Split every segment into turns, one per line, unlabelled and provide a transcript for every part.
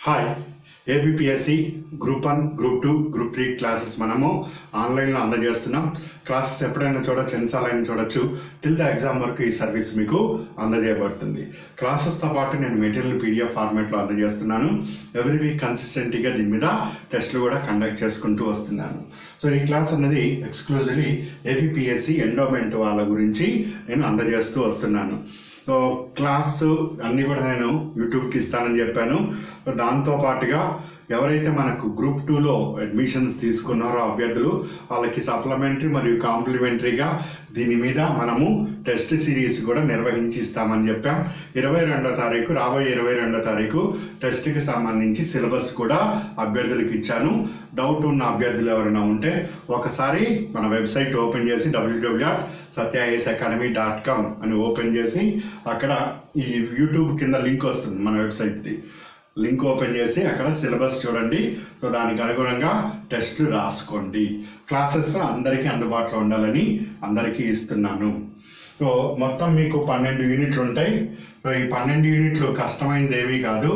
Hi. ABPSC group 1, group 2, group 3 classes మనము ఆన్లైన్లో అందజేస్తున్నాం. క్లాసెస్ ఎప్పుడైనా చూడొచ్చు, ఎన్నిసార్లు చూడొచ్చు. టిల్ ద ఎగ్జామ్ వరకు ఈ సర్వీస్ మీకు అందజేయబడుతుంది. క్లాసెస్తో పాటు నేను మెటీరియల్ పీడిఎఫ్ ఫార్మాట్లో అందజేస్తున్నాను. ఎవ్రీ వీక్ కన్సిస్టెంట్గా దీని మీద టెస్టులు కూడా కండక్ట్ చేసుకుంటూ వస్తున్నాను. సో ఈ క్లాస్ అనేది ఎక్స్క్లూజివ్లీ ఏబిపిఎస్సి ఎండోమెంట్ వాళ్ళ గురించి నేను అందజేస్తూ వస్తున్నాను. సో క్లాసు అన్నీ కూడా నేను యూట్యూబ్కి ఇస్తానని చెప్పాను. దాంతో పాటుగా ఎవరైతే మనకు గ్రూప్ 2లో అడ్మిషన్స్ తీసుకున్నారో అభ్యర్థులు వాళ్ళకి సప్లిమెంటరీ మరియు కాంప్లిమెంటరీగా దీని మీద మనము టెస్ట్ సిరీస్ కూడా నిర్వహించి ఇస్తామని చెప్పాం. 22వ తారీఖు, రాబోయే 22వ తారీఖు టెస్ట్కి సంబంధించి సిలబస్ కూడా అభ్యర్థులకు ఇచ్చాను. డౌట్ ఉన్న అభ్యర్థులు ఎవరైనా ఉంటే ఒకసారి మన వెబ్సైట్ ఓపెన్ చేసి www.satyaisacademy.com అని ఓపెన్ చేసి అక్కడ ఈ యూట్యూబ్ కింద లింక్ వస్తుంది, మన వెబ్సైట్ది లింక్ ఓపెన్ చేసి అక్కడ సిలబస్ చూడండి. సో దానికి అనుగుణంగా టెస్టులు రాసుకోండి. క్లాసెస్ అందరికీ అందుబాటులో ఉండాలని అందరికీ ఇస్తున్నాను. సో మొత్తం మీకు 12 యూనిట్లు ఉంటాయి. సో ఈ 12 యూనిట్లు కష్టమైనది ఏమీ కాదు.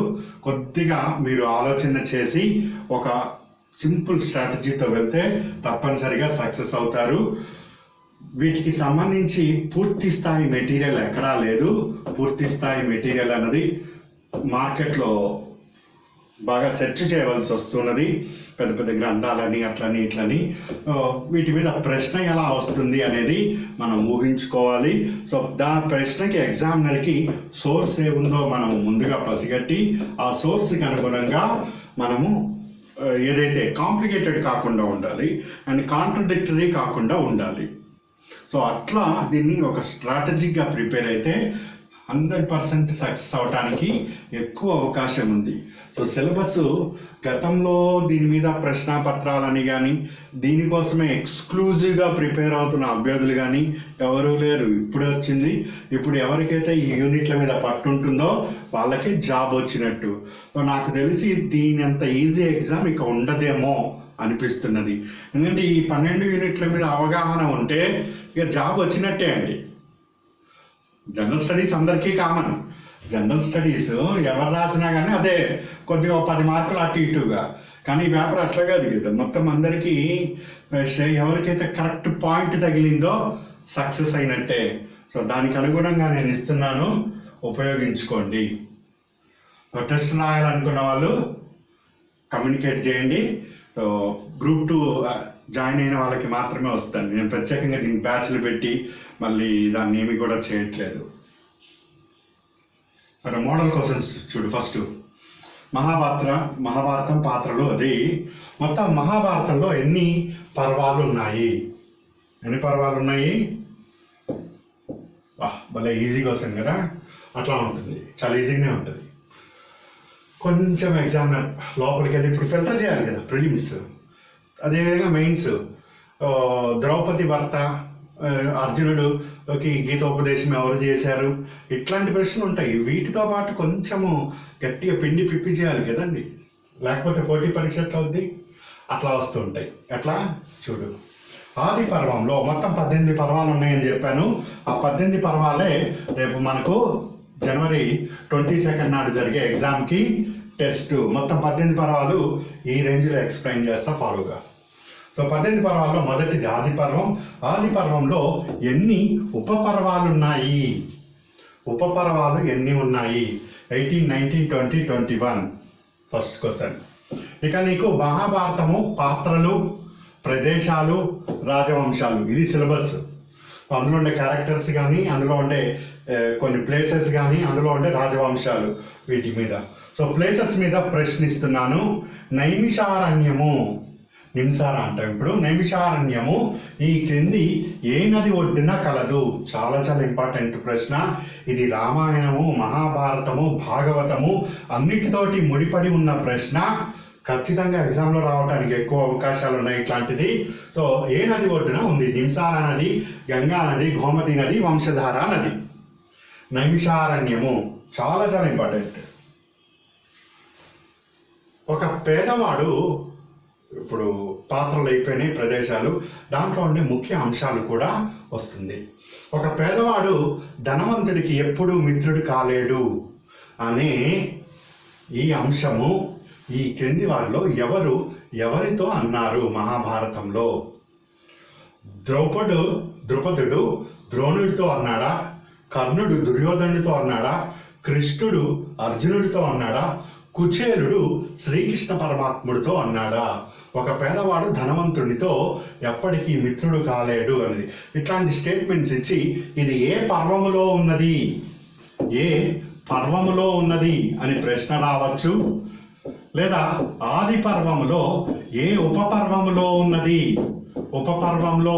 కొద్దిగా మీరు ఆలోచన చేసి ఒక సింపుల్ స్ట్రాటజీతో వెళ్తే తప్పనిసరిగా సక్సెస్ అవుతారు. వీటికి సంబంధించి పూర్తి స్థాయి మెటీరియల్ ఎక్కడా లేదు. పూర్తి స్థాయి మెటీరియల్ అన్నది మార్కెట్లో బాగా సెర్చ్ చేయవలసి వస్తున్నది. పెద్ద పెద్ద గ్రంథాలని అట్లని ఇట్లని. వీటి మీద ప్రశ్న ఎలా వస్తుంది అనేది మనం ఊహించుకోవాలి. సో ప్రశ్నకి ఎగ్జామినర్కి సోర్స్ ఏముందో మనం ముందుగా పసిగట్టి ఆ సోర్స్కి అనుగుణంగా మనము ఏదైతే కాంప్లికేటెడ్ కాకుండా ఉండాలి అండ్ కాంట్రడిక్టరీ కాకుండా ఉండాలి. సో అట్లా దీన్ని ఒక స్ట్రాటజిక్గా ప్రిపేర్ అయితే 100% సక్సెస్ అవడానికి ఎక్కువ అవకాశం ఉంది. సో సిలబస్ గతంలో దీని మీద ప్రశ్నాపత్రాలని కానీ దీనికోసమే ఎక్స్క్లూజివ్గా ప్రిపేర్ అవుతున్న అభ్యర్థులు కానీ ఎవరూ లేరు. ఇప్పుడే వచ్చింది. ఇప్పుడు ఎవరికైతే ఈ యూనిట్ల మీద పట్టుంటుందో వాళ్ళకి జాబ్ వచ్చినట్టు. సో నాకు తెలిసి దీని అంత ఈజీ ఎగ్జామ్ ఇక ఉండదేమో అనిపిస్తున్నది. ఎందుకంటే ఈ 12 యూనిట్ల మీద అవగాహన ఉంటే ఇక జాబ్ వచ్చినట్టే అండి. జనరల్ స్టడీస్ అందరికీ కామన్. జనరల్ స్టడీస్ ఎవరు రాసినా కానీ అదే కొద్దిగా 10 మార్కులు అటు ఇటుగా. కానీ ఈ పేపర్ అట్లా కాదు కదా, మొత్తం అందరికీ ఎవరికైతే కరెక్ట్ పాయింట్ తగిలిందో సక్సెస్ అయినట్టే. సో దానికి అనుగుణంగా నేను ఇస్తున్నాను, ఉపయోగించుకోండి. సో టెస్ట్ రాయాలనుకున్న వాళ్ళు కమ్యూనికేట్ చేయండి. సో గ్రూప్ 2 జాయిన్ అయిన వాళ్ళకి మాత్రమే వస్తాను. నేను ప్రత్యేకంగా దీనికి బ్యాచ్లు పెట్టి మళ్ళీ దాన్ని ఏమి కూడా చేయట్లేదు. మరి మోడల్ క్వశ్చన్స్ చూడు. ఫస్ట్ మహాభారతం పాత్రలు. అది మొత్తం మహాభారతంలో ఎన్ని పర్వాలు ఉన్నాయి? ఎన్ని పర్వాలు ఉన్నాయి? భలే ఈజీ క్వశ్చన్ కదా. అట్లా ఉంటుంది, చాలా ఈజీగానే ఉంటుంది. కొంచెం ఎగ్జామినర్ లోపలికి వెళ్ళి ఇప్పుడు ఫిల్టర్ చేయాలి కదా, ప్రిలిమ్స్ అదేవిధంగా మెయిన్స్. ద్రౌపది భర్త అర్జునుడుకి గీతోపదేశం ఎవరు చేశారు? ఇట్లాంటి ప్రశ్నలు ఉంటాయి. వీటితో పాటు కొంచెము గట్టిగా పిండి పిప్పి చేయాలి కదండి, లేకపోతే పోటీ పరీక్ష ఎట్లా అవుద్ది? అట్లా వస్తూ ఉంటాయి. ఎట్లా చూడు. ఆది పర్వంలో మొత్తం 18 పర్వాలు ఉన్నాయని చెప్పాను. ఆ 18 పర్వాలే రేపు మనకు జనవరి 22 నాడు జరిగే ఎగ్జామ్కి టెస్ట్. మొత్తం 18 పర్వాలు ఈ రేంజ్లో ఎక్స్ప్లెయిన్ చేస్తా ఫాలోగా. సో 18 పర్వాల్లో మొదటిది ఆది పర్వం. ఆది పర్వంలో ఎన్ని ఉపపర్వాలు ఉన్నాయి? ఉపపర్వాలు ఎన్ని ఉన్నాయి? 18, 19, 20, 21 ఫస్ట్ క్వశ్చన్. ఇక నీకు మహాభారతము పాత్రలు, ప్రదేశాలు, రాజవంశాలు, ఇది సిలబస్. అందులో ఉండే క్యారెక్టర్స్ కానీ, అందులో ఉండే కొన్ని ప్లేసెస్ కానీ, అందులో ఉండే రాజవంశాలు, వీటి మీద. సో ప్లేసెస్ మీద ప్రశ్నిస్తున్నాను. నైమిషారణ్యము, నింసార అంటాం ఇప్పుడు. నైమిషారణ్యము ఈ క్రింది ఏ నది ఒడ్డున కలదు? చాలా చాలా ఇంపార్టెంట్ ప్రశ్న ఇది. రామాయణము, మహాభారతము, భాగవతము అన్నిటితోటి ముడిపడి ఉన్న ప్రశ్న. ఖచ్చితంగా ఎగ్జామ్లో రావడానికి ఎక్కువ అవకాశాలు ఉన్నాయి ఇట్లాంటిది. సో ఏ నది ఒడ్డున ఉంది? నింసార నది, గంగా నది, గోమతి నది, వంశధార నది. నైమిషారణ్యము చాలా చాలా ఇంపార్టెంట్. ఒక పేదవాడు, ఇప్పుడు పాత్రలు అయిపోయినాయి, ప్రదేశాలు, దాంట్లో ఉండే ముఖ్య అంశాలు కూడా వస్తుంది. ఒక పేదవాడు ధనవంతుడికి ఎప్పుడూ మిత్రుడు కాలేడు అని ఈ అంశము ఈ క్రింది వారిలో ఎవరు ఎవరితో అన్నారు మహాభారతంలో? ద్రుపదుడు ద్రోణుడితో అన్నాడా? కర్ణుడు దుర్యోధనుడితో అన్నాడా? కృష్ణుడు అర్జునుడితో అన్నాడా? కుచేలుడు శ్రీకృష్ణ పరమాత్ముడితో అన్నాడా? ఒక పేదవాడు ధనవంతునితో ఎప్పటికీ మిత్రుడు కాలేడు అనేది ఇట్లాంటి స్టేట్మెంట్స్ ఇచ్చి ఇది ఏ పర్వములో ఉన్నది, ఏ పర్వములో ఉన్నది అని ప్రశ్న రావచ్చు. లేదా ఆది పర్వములో ఏ ఉపపర్వములో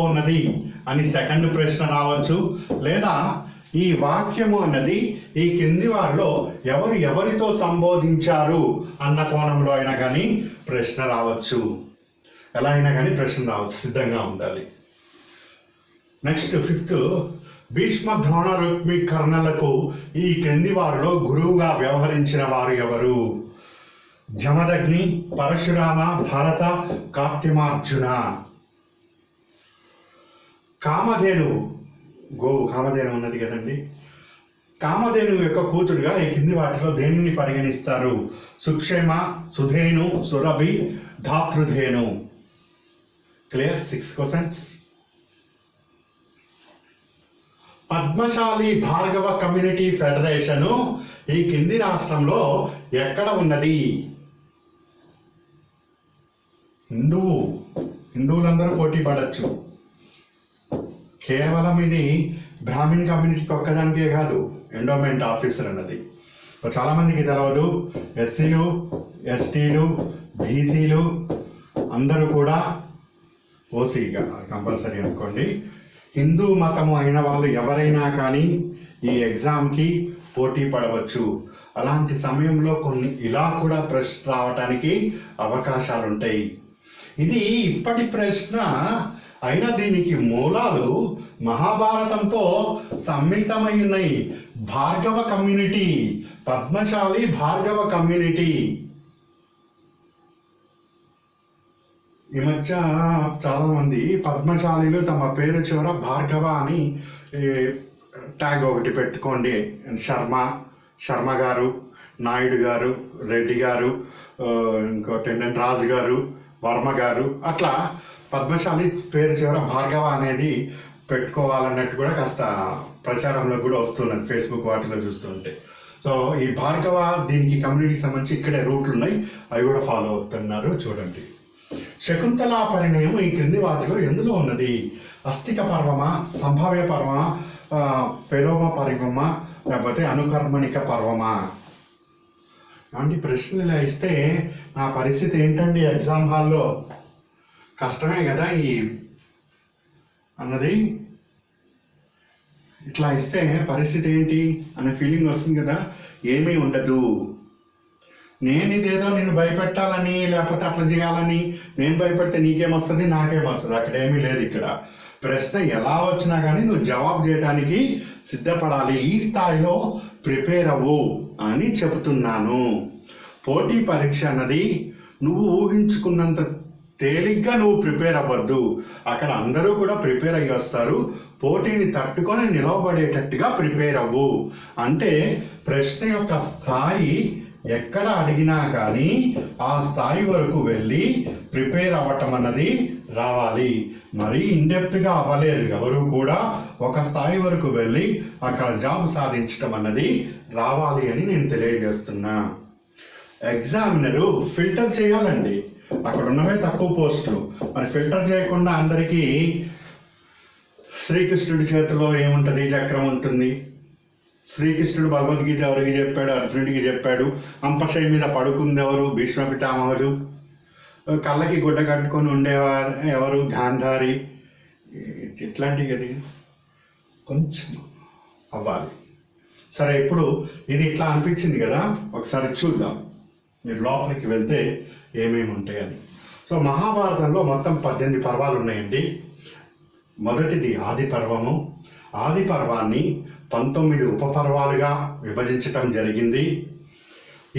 ఉన్నది అని సెకండ్ ప్రశ్న రావచ్చు. లేదా ఈ వాక్యము అన్నది ఈ కింది వారిలో ఎవరు ఎవరితో సంబోధించారు అన్న కోణంలో అయినా కానీ ప్రశ్న రావచ్చు. ఎలా అయినా కానీ ప్రశ్న రావచ్చు, సిద్ధంగా ఉండాలి. నెక్స్ట్ 5th, భీష్మ ద్రోణ రుక్మి కర్ణలకు ఈ క్రింది వారిలో గురువుగా వ్యవహరించిన వారు ఎవరు? జమదగ్ని, పరశురామ, భరత, కార్తిమార్జున. కామధేను ఉన్నది కదండి. కామధేను యొక్క కూతురుగా ఈ కింది వాటిలో దేనిని పరిగణిస్తారు? Sukshema, Sudhenu, Surabhi, Dhatrudhenu. Clear? 6 questions. Padmashali Bhargava community federation ఈ కింది రాష్ట్రంలో ఎక్కడ ఉన్నది? హిందువులందరూ పోటీ పడచ్చు. కేవలం ఇది బ్రాహ్మణ్ కమ్యూనిటీకి ఒక్కదానికే కాదు ఎండోమెంట్ ఆఫీసర్ అన్నది. చాలామందికి తెలవదు. ఎస్సీలు, ఎస్టీలు, బీసీలు అందరూ కూడా ఓసీగా కంపల్సరీ అనుకోండి. హిందూ మతము అయిన వాళ్ళు ఎవరైనా కానీ ఈ ఎగ్జామ్కి పోటీ పడవచ్చు. అలాంటి సమయంలో కొన్ని ఇలా కూడా ప్రశ్న రావటానికి అవకాశాలు ఉంటాయి. ఇది ఇప్పటి ప్రశ్న అయినా దీనికి మూలాలు మహాభారతంతో సమ్మిళితమై ఉన్నాయి. Bhargava community, Padmashali Bhargava community. ఈ మధ్య చాలామంది పద్మశాలీలు తమ పేరు చివర భార్గవ అని ట్యాగ్ ఒకటి పెట్టుకోండి. శర్మ గారు, నాయుడు గారు, రెడ్డి గారు, ఇంకోటి ఏంటంటే రాజు గారు, వర్మ గారు, అట్లా పద్మశాలి పేరు చివర భార్గవ అనేది పెట్టుకోవాలన్నట్టు కూడా కాస్త ప్రచారంలో కూడా వస్తున్నది ఫేస్బుక్ వాటిలో చూస్తుంటే. సో ఈ భార్గవ దీనికి కమ్యూనిటీకి సంబంధించి ఇక్కడే రూట్లు ఉన్నాయి, అవి కూడా ఫాలో అవుతున్నారు. చూడండి. శకుంతల పరిణయం ఈ క్రింది వాటిలో ఎందులో ఉన్నది? అస్థిక పర్వమా, సంభావ్య పర్వమా, పెలోమ పర్వమా, లేకపోతే అనుకర్మణిక పర్వమా? అలాంటి ప్రశ్నలు ఇలా ఇస్తే నా పరిస్థితి ఏంటండి ఎగ్జామ్ హాల్లో? కష్టమే కదా ఈ అన్నది. ఇట్లా ఇస్తే పరిస్థితి ఏంటి అనే ఫీలింగ్ వస్తుంది కదా. ఏమీ ఉండదు. నేను ఇదేదో నేను భయపెట్టాలని లేకపోతే అట్లా చేయాలని నేను భయపెడితే నీకేమొస్తుంది, నాకేమొస్తుంది, అక్కడ ఏమీ లేదు. ఇక్కడ ప్రశ్న ఎలా వచ్చినా కానీ నువ్వు జవాబు చేయడానికి సిద్ధపడాలి. ఈ స్థాయిలో ప్రిపేర్ అవ్వు అని చెబుతున్నాను. పోటీ పరీక్ష అన్నది నువ్వు ఊహించుకున్నంత తేలిగ్గా నువ్వు ప్రిపేర్ అవ్వద్దు. అక్కడ అందరూ కూడా ప్రిపేర్ అయ్యి వస్తారు. పోటీని తట్టుకొని నిలవబడేటట్టుగా ప్రిపేర్ అవ్వు. అంటే ప్రశ్న యొక్క స్థాయి ఎక్కడ అడిగినా కానీ ఆ స్థాయి వరకు వెళ్ళి ప్రిపేర్ అవ్వటం అన్నది రావాలి. మరీ ఇన్డెప్త్గా అవ్వలేరు ఎవరు కూడా. ఒక స్థాయి వరకు వెళ్ళి అక్కడ జాబ్ సాధించటం అన్నది రావాలి అని నేను తెలియజేస్తున్నా. ఎగ్జామినరు ఫిల్టర్ చేయాలండి. అక్కడ ఉన్నవే తక్కువ పోస్టులు, మరి ఫిల్టర్ చేయకుండా అందరికీ శ్రీకృష్ణుడి చేతిలో ఏముంటుంది? చక్రం ఉంటుంది. శ్రీకృష్ణుడు భగవద్గీత ఎవరికి చెప్పాడు? అర్జునుడికి చెప్పాడు. అంపశయ మీద పడుకుంది ఎవరు? భీష్మ పితామహుడు. కళ్ళకి గుడ్డ కట్టుకొని ఉండేవారు ఎవరు? గాంధారి. ఇట్లాంటివి కదా కొంచెం అవ్వాలి. సరే, ఇప్పుడు ఇది ఇట్లా అనిపించింది కదా, ఒకసారి చూద్దాం. మీరు లోపలికి వెళ్తే ఏమేమి ఉంటాయని. సో మహాభారతంలో మొత్తం 18 పర్వాలు ఉన్నాయండి. మొదటిది ఆది పర్వము. ఆది పర్వాన్ని 19 ఉపపర్వాలుగా విభజించటం జరిగింది.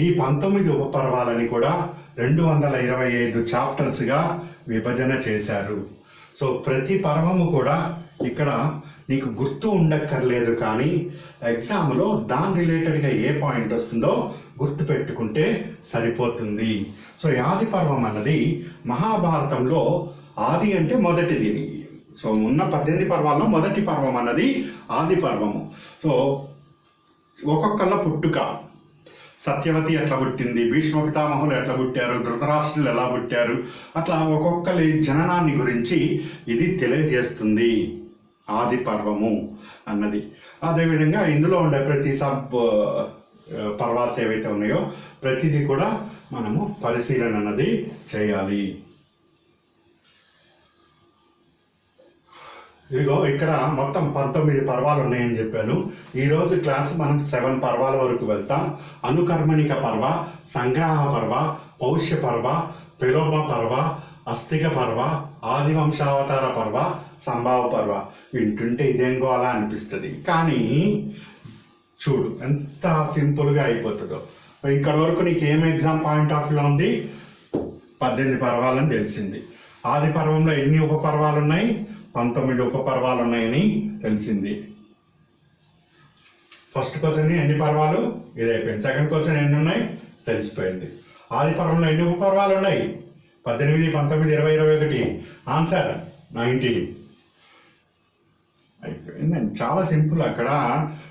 ఈ 19 ఉపపర్వాలని కూడా 225 చాప్టర్స్గా విభజన చేశారు. సో ప్రతి పర్వము కూడా ఇక్కడ నీకు గుర్తు ఉండక్కర్లేదు, కానీ ఎగ్జామ్లో దాని రిలేటెడ్గా ఏ పాయింట్ వస్తుందో గుర్తుపెట్టుకుంటే సరిపోతుంది. సో ఈ ఆది పర్వం అన్నది మహాభారతంలో ఆది అంటే మొదటిది. సో ఉన్న 18 పర్వాల్లో మొదటి పర్వం అన్నది ఆది పర్వము. సో ఒక్కొక్కళ్ళ పుట్టుక, సత్యవతి ఎట్లా పుట్టింది, భీష్మ పితామహులు ఎట్లా పుట్టారు, ధృతరాష్ట్రులు ఎలా పుట్టారు, అట్లా ఒక్కొక్కరి జననాన్ని గురించి ఇది తెలియజేస్తుంది ఆది పర్వము అన్నది. అదేవిధంగా ఇందులో ఉండే ప్రతి పర్వాస్ ఏవైతే ఉన్నాయో ప్రతిదీ కూడా మనము పరిశీలన అన్నది చేయాలి. ఇదిగో ఇక్కడ మొత్తం 19 పర్వాలు ఉన్నాయని చెప్పాను. ఈరోజు క్లాస్ మనం 7 పర్వాల వరకు వెళ్తాం. అనుకర్మణిక పర్వ, సంగ్రహ పర్వ, పౌష్య పర్వ, పిలోమ పర్వ, అస్థిక పర్వ, ఆదివంశావతార పర్వ, సంభావ పర్వ. వింటుంటే ఇదేంగో అలా అనిపిస్తుంది, కానీ చూడు ఎంత సింపుల్గా అయిపోతుందో. ఇక్కడ వరకు నీకు ఏం ఎగ్జామ్ పాయింట్ ఆఫ్ వ్యూలో ఉంది? 18 పర్వాలని తెలిసింది. ఆది పర్వంలో ఎన్ని ఉపపర్వాలు ఉన్నాయి? 19 ఉపపర్వాలు ఉన్నాయని తెలిసింది. ఫస్ట్ క్వశ్చన్ ఎన్ని పర్వాలు, ఇది అయిపోయింది. సెకండ్ క్వశ్చన్ ఎన్ని ఉన్నాయి తెలిసిపోయింది. ఆది పర్వంలో ఎన్ని ఉపపర్వాలు ఉన్నాయి? 18, 19, 20, 21. ఆన్సర్ 19. అయిపోయిందండి, చాలా సింపుల్. అక్కడ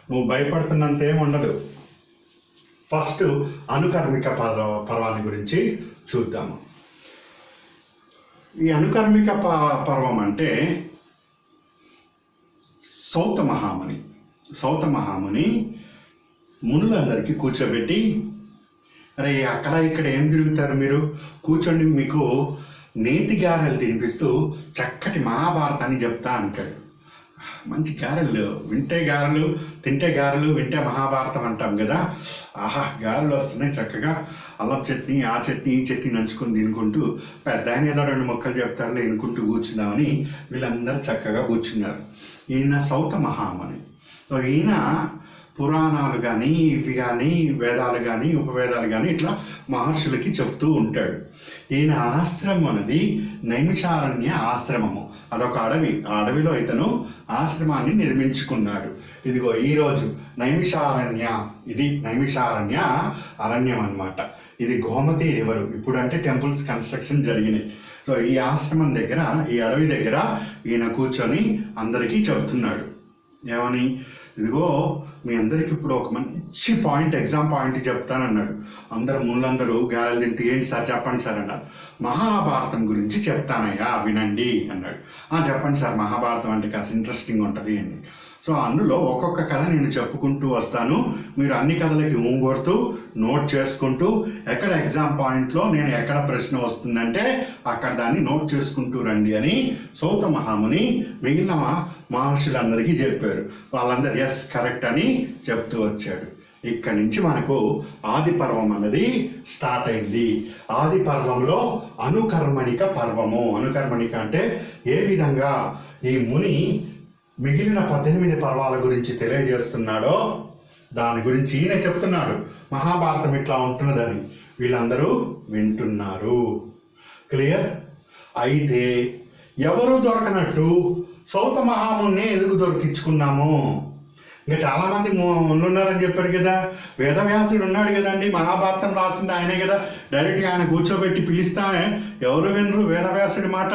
నువ్వు భయపడుతున్నంత ఏమి ఉండదు. ఫస్ట్ అనుకర్మిక పర్వాన్ని గురించి చూద్దాము. ఈ అనుకర్మిక పర్వం అంటే సౌత మహాముని మునులందరికీ కూర్చోబెట్టి, అరే అక్కడ ఇక్కడ ఏం తిరుగుతారు మీరు, కూర్చోండి, మీకు నేతి గారెలు తినిపిస్తూ చక్కటి మహాభారతాన్ని చెప్తా అంటాడు. మంచి గారెలు, వింటే గారెలు, తింటే గారెలు, వింటే మహాభారతం అంటాం కదా. ఆహా, గారెలు వస్తున్నాయి, చక్కగా అల్లం చట్నీ, ఆ చట్నీ, ఈ చట్నీ నంచుకొని తినుకుంటూ, పెద్ద ఆయన ఏదో 2 మొక్కలు చెప్తారులే వినుకుంటూ కూర్చుందామని వీళ్ళందరూ చక్కగా కూర్చున్నారు. ఈయన సౌత మహాముని. సో ఈయన పురాణాలు కానీ, ఇవి కానీ, వేదాలు కానీ, ఉపవేదాలు కానీ ఇట్లా మహర్షులకి చెప్తూ ఉంటాడు. ఈయన ఆశ్రమం అనేది నైమిషారణ్య ఆశ్రమము. అదొక అడవి. ఆ అడవిలో ఇతను ఆశ్రమాన్ని నిర్మించుకున్నాడు. ఇదిగో ఈరోజు నైమిషారణ్య, ఇది నైమిషారణ్య అరణ్యం అన్నమాట. ఇది గోమతి రివర్. ఇప్పుడు అంటే టెంపుల్స్ కన్స్ట్రక్షన్ జరిగినాయి. సో ఈ ఆశ్రమం దగ్గర, ఈ అడవి దగ్గర ఈయన కూర్చొని అందరికీ చెబుతున్నాడు. ఏమని? ఇదిగో మీ అందరికి ఇప్పుడు ఒక మంచి పాయింట్, ఎగ్జామ్ పాయింట్ చెప్తానన్నాడు. ముళ్ళందరూ గారెలు తింటూ, ఏంటి సార్ చెప్పండి సార్ అన్నారు. మహాభారతం గురించి చెప్తానయ్యా వినండి అన్నాడు. చెప్పండి సార్, మహాభారతం అంటే కాస్త ఇంట్రెస్టింగ్ ఉంటుంది అని. సో అందులో ఒక్కొక్క కథ నేను చెప్పుకుంటూ వస్తాను, మీరు అన్ని కథలకి కొడుతూ నోట్ చేసుకుంటూ, ఎక్కడ ఎగ్జామ్ పాయింట్లో నేను ఎక్కడ ప్రశ్న వస్తుందంటే అక్కడ దాన్ని నోట్ చేసుకుంటూ రండి అని సౌత మహాముని మిగిలిన మహర్షులందరికీ చెప్పారు. వాళ్ళందరూ ఎస్ కరెక్ట్ అని చెప్తూ వచ్చాడు. ఇక్కడి నుంచి మనకు ఆది పర్వం అన్నది స్టార్ట్ అయింది. ఆది పర్వంలో అనుకర్మణిక పర్వము. అనుకర్మణిక అంటే ఏ విధంగా ఈ ముని మిగిలిన 18 పర్వాల గురించి తెలియజేస్తున్నాడో దాని గురించి ఈయన చెప్తున్నాడు. మహాభారతం ఇట్లా ఉంటున్నదని వీళ్ళందరూ వింటున్నారు. క్లియర్? అయితే ఎవరు దొరకనట్టు సౌత మహాముని ఎందుకు దొరికించుకున్నాము? ఇంకా చాలామంది ఉన్నారని చెప్పారు కదా. వేదవ్యాసుడు ఉన్నాడు కదండి, మహాభారతం రాసింది ఆయనే కదా. డైరెక్ట్గా ఆయన కూర్చోబెట్టి పిలిస్తానే ఎవరు వినరు వేదవ్యాసుడి మాట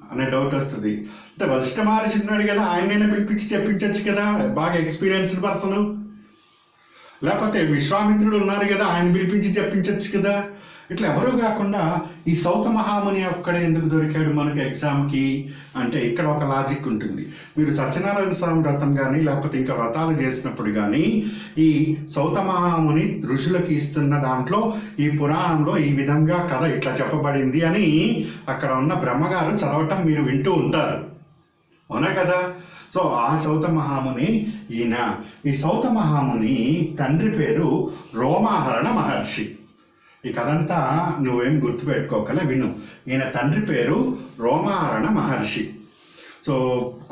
అనే డౌట్ వస్తుంది. అంటే వశిష్ఠ మహర్షి ఉన్నాడు కదా, ఆయనైనా పిలిపించి చెప్పించవచ్చు కదా, బాగా ఎక్స్పీరియన్స్డ్ పర్సన్. లేకపోతే విశ్వామిత్రుడు ఉన్నారు కదా, ఆయన పిలిపించి చెప్పించవచ్చు కదా. ఇట్లా ఎవరు కాకుండా ఈ సౌత మహాముని ఒక్కడే ఎందుకు దొరికాడు మనకి ఎగ్జామ్కి అంటే ఇక్కడ ఒక లాజిక్ ఉంటుంది. మీరు సత్యనారాయణ స్వామి వ్రతం కానీ లేకపోతే ఇంకా వ్రతాలు చేసినప్పుడు కానీ ఈ సౌత మహాముని ఋషులకి ఇస్తున్న దాంట్లో ఈ పురాణంలో ఈ విధంగా కథ ఇట్లా చెప్పబడింది అని అక్కడ ఉన్న బ్రహ్మగారు చదవటం మీరు వింటూ ఉంటారు, అవునా కదా. సో ఆ సౌత మహాముని ఈయన. ఈ సౌత మహాముని తండ్రి పేరు రోమాహరణ మహర్షి. ఈ కథంతా నువ్వేం గుర్తుపెట్టుకోకలే, విను. ఈయన తండ్రి పేరు రోమాహరణ మహర్షి. సో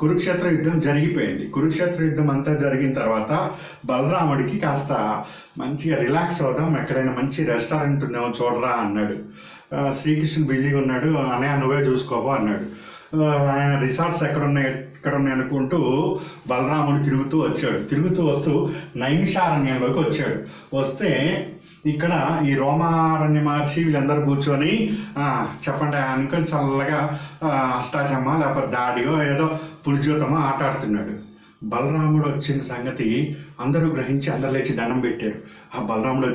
కురుక్షేత్ర యుద్ధం జరిగిపోయింది. కురుక్షేత్ర యుద్ధం అంతా జరిగిన తర్వాత బలరాముడికి కాస్త మంచిగా రిలాక్స్ అవుదాం, ఎక్కడైనా మంచి రెస్టారెంట్ ఉందేమో చూడరా అన్నాడు. శ్రీకృష్ణుడు బిజీగా ఉన్నాడు. అన్నయ్య నువ్వే చూసుకోవా అన్నాడు. ఆయన రిసార్ట్స్ ఎక్కడున్నాయి అనుకుంటూ బలరాముడు తిరుగుతూ వస్తూ నైమిషారణ్యంలోకి వస్తే ఇక్కడ ఈ రోమారణ్య మహర్షి వీళ్ళందరూ కూర్చొని చెప్పండి అనుకొని చల్లగా అష్టాచమ్మ లేకపోతే దాడియో ఏదో పులిజ్యోతమో ఆటాడుతున్నాడు. బలరాముడు వచ్చిన సంగతి అందరూ గ్రహించి అందరు లేచి దండం పెట్టారు. బలరాముడు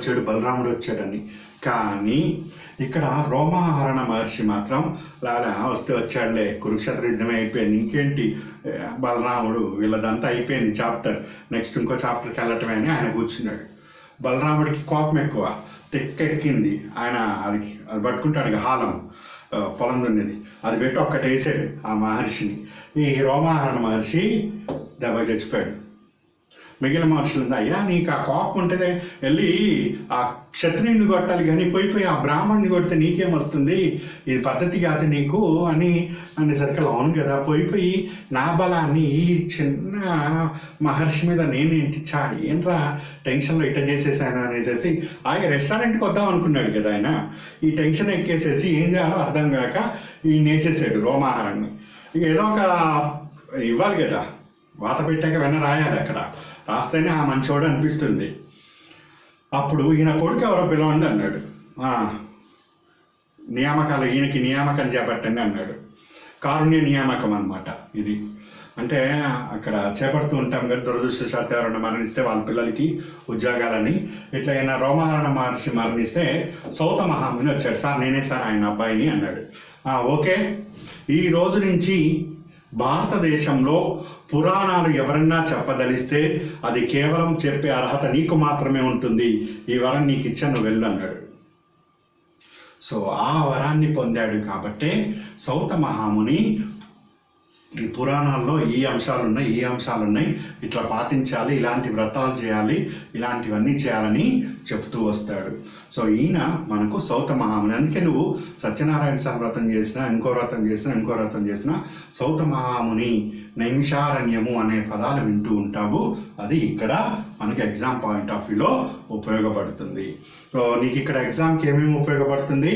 వచ్చాడని. కానీ ఇక్కడ రోమాహరణ మహర్షి మాత్రం వస్తే వచ్చాడులే, కురుక్షేత్ర యుద్ధమే అయిపోయింది, ఇంకేంటి బలరాముడు వీళ్ళదంతా అయిపోయింది చాప్టర్, నెక్స్ట్ ఇంకో చాప్టర్కి వెళ్ళటమే అని ఆయన కూర్చున్నాడు. బలరాముడికి కోపం ఎక్కువ, తెక్కెక్కింది. ఆయన అది పట్టుకుంటాడు హాలం, పొలం దున్నేది, అది పెట్టి ఒక్కటి వేసాడు ఆ మహర్షిని. ఈ రోమాహరణ మహర్షి దెబ్బ చచ్చిపోయాడు. మిగిలిన మనుషులు అయ్యా నీకు ఆ కోపం ఉంటుందే, వెళ్ళి ఆ క్షత్రియుడిని కొట్టాలి కానీ పోయి ఆ బ్రాహ్మణ్ణి కొడితే నీకేమొస్తుంది, ఇది పద్ధతి కాదు నీకు అనేసరికి అవును కదా, పోయి నా బలాన్ని ఈ చిన్న మహర్షి మీద నేనేంటి ఏంట్రా టెన్షన్లో ఇట్ట చేసేసాను అనేసి ఆయన రెస్టారెంట్కి వద్దాం అనుకున్నాడు కదా ఆయన. ఈ టెన్షన్ ఎక్కేసేసి ఏం చేయాలో అర్థం కాక ఈయన వేసేసాడు రోమాహారాన్ని. ఏదో ఒక ఇవ్వాలి కదా, వాత పెట్టాక వెన్న రాయాలి, అక్కడ రాస్తేనే ఆ మంచోడు అనిపిస్తుంది. అప్పుడు ఈయన కొడుకు ఎవరో పిలవండి అన్నాడు. నియామకాలు ఈయనకి నియామకం చేపట్టండి అన్నాడు. కారుణ్య నియామకం అన్నమాట ఇది. అంటే అక్కడ చేపడుతూ ఉంటాం కదా, దురదృష్టవశాత్తు ఎవరైనా మరణిస్తే వాళ్ళ పిల్లలకి ఉద్యోగాలని. ఇట్లా ఈయన రోమహరణ మహర్షి మరణిస్తే సౌత మహాముని వచ్చాడు. సార్ నేనే సార్ ఆయన అబ్బాయిని అన్నాడు. ఓకే, ఈ రోజు నుంచి భారతదేశంలో పురాణాలు ఎవరన్నా చెప్పదలిస్తే అది కేవలం చెప్పే అర్హత నీకు మాత్రమే ఉంటుంది, ఈ వరం నీకు ఇచ్చాను వెళ్ళు అన్నాడు. సో ఆ వరాన్ని పొందాడు కాబట్టే సౌత మహాముని ఈ పురాణాల్లో ఈ అంశాలున్నాయి, ఇట్లా పాటించాలి, ఇలాంటి వ్రతాలు చేయాలి, ఇలాంటివన్నీ చేయాలని చెప్తూ వస్తాడు. సో ఈయన మనకు సౌత మహాముని. అందుకే నువ్వు సత్యనారాయణ స్వామి వ్రతం చేసినా, ఇంకో వ్రతం చేసినా సౌత మహాముని, నైమిషారణ్యము అనే పదాలు వింటూ ఉంటావు. అది ఇక్కడ మనకి ఎగ్జామ్ పాయింట్ ఆఫ్ వ్యూలో ఉపయోగపడుతుంది. సో నీకు ఇక్కడ ఎగ్జామ్కి ఏమేమి ఉపయోగపడుతుంది?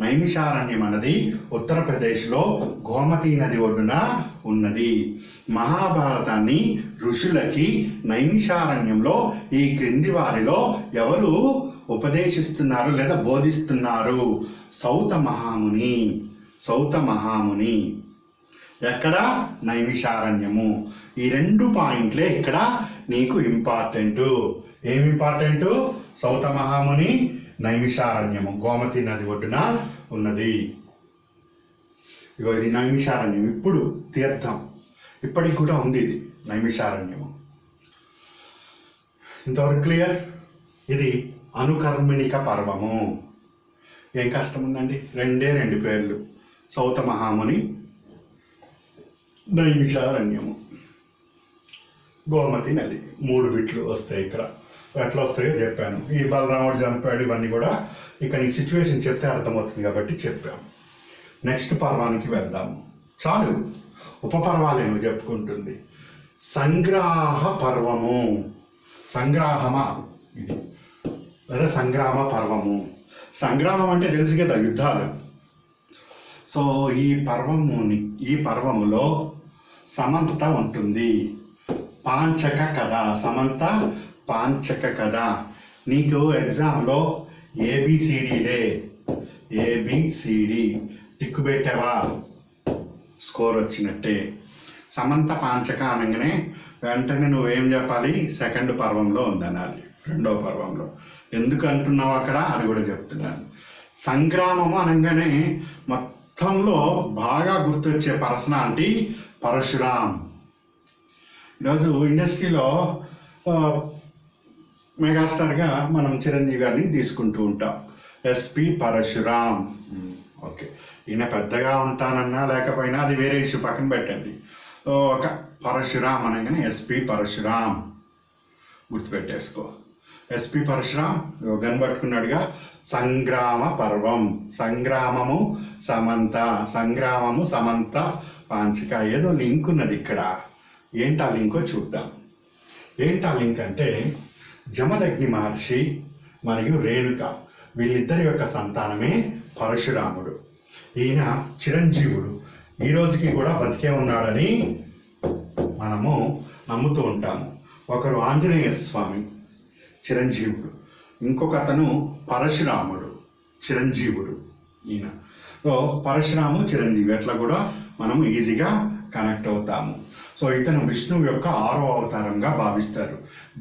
నైమిషారణ్యం అన్నది ఉత్తరప్రదేశ్లో గోమతీ నది ఒడ్డున ఉన్నది. మహాభారతాన్ని ఋషులకి నైమిషారణ్యంలో ఈ క్రింది వారిలో ఎవరు ఉపదేశిస్తున్నారు లేదా బోధిస్తున్నారు? సౌత మహాముని. ఎక్కడ? నైమిషారణ్యము. ఈ 2 పాయింట్లే ఇక్కడ నీకు ఇంపార్టెంట్. ఏమి ఇంపార్టెంట్? సౌత మహాముని, నైమిషారణ్యము, గోమతీ నది ఒడ్డున ఉన్నది. ఇది నైమిషారణ్యం. ఇప్పుడు తీర్థం ఇప్పటికి కూడా ఉంది ఇది నైమిషారణ్యము. ఇంతవరకు క్లియర్? ఇది అనుకర్మిణిక పర్వము. ఏం కష్టం ఉందండి? 2 పేర్లు, సౌత మహాముని, నైమిషారణ్యము, గోమతి నది. 3 బిట్లు వస్తాయి ఇక్కడ. ఎట్లా వస్తాయో చెప్పాను. ఈ బలరాముడు చంపాడు, ఇవన్నీ కూడా ఇక నీకు సిచ్యువేషన్ చెప్తే అర్థమవుతుంది కాబట్టి చెప్పాము. నెక్స్ట్ పర్వానికి వెళ్దాము. చాలు, ఉపపర్వాలే నువ్వు చెప్పుకుంటుంది. సంగ్రామ పర్వము. సంగ్రామమా ఇది, లేదా సంగ్రామ పర్వము. సంగ్రామం అంటే తెలుసు కదా, యుద్ధాలు. సో ఈ పర్వములో సమంత ఉంటుంది. పాంచక కథ, సమంత పాంచక కథ. నీకు ఎగ్జామ్లో ఏబిసిడి టిక్కు పెట్టావా, స్కోర్ వచ్చినట్టే. సమంత పాంచక అనగానే వెంటనే నువ్వేం చెప్పాలి? 2వ పర్వంలో ఉందనాలి, 2వ పర్వంలో. ఎందుకు అంటున్నావు అక్కడ అని కూడా చెప్తున్నాను. సంగ్రామము అనగానే మొత్తంలో బాగా గుర్తొచ్చే పర్సనాలిటీ పరశురామ్. ఈరోజు ఇండస్ట్రీలో మెగాస్టార్గా మనం చిరంజీవి గారిని తీసుకుంటూ ఉంటాం. ఎస్పి పరశురామ్. ఓకే, ఈయన పెద్దగా ఉంటానన్నా లేకపోయినా అది వేరే ఇష్యూ, పక్కన పెట్టండి. ఒక పరశురామ్ అనగానే ఎస్పి పరశురామ్ గుర్తుపెట్టేసుకో. ఎస్పి పరశురామ్ కనబట్టుకున్నాడుగా. సంగ్రామ పర్వం, సంగ్రామము సమంత పాంచిక. ఏదో లింక్ ఉన్నది ఇక్కడ. ఏంటా లింకో చూద్దాం. ఏంటా లింక్ అంటే జమదగ్ని మహర్షి మరియు రేణుక, వీళ్ళిద్దరి యొక్క సంతానమే పరశురాముడు. ఈయన చిరంజీవుడు, ఈ రోజుకి కూడా బతికే ఉన్నాడని మనము నమ్ముతూ ఉంటాము. ఒకరు ఆంజనేయ స్వామి చిరంజీవుడు, ఇంకొక అతను పరశురాముడు చిరంజీవుడు. ఈయన సో పరశురాము చిరంజీవి అట్లా కూడా మనము ఈజీగా కనెక్ట్ అవుతాము. సో ఇతను విష్ణువు యొక్క 6వ అవతారంగా భావిస్తారు.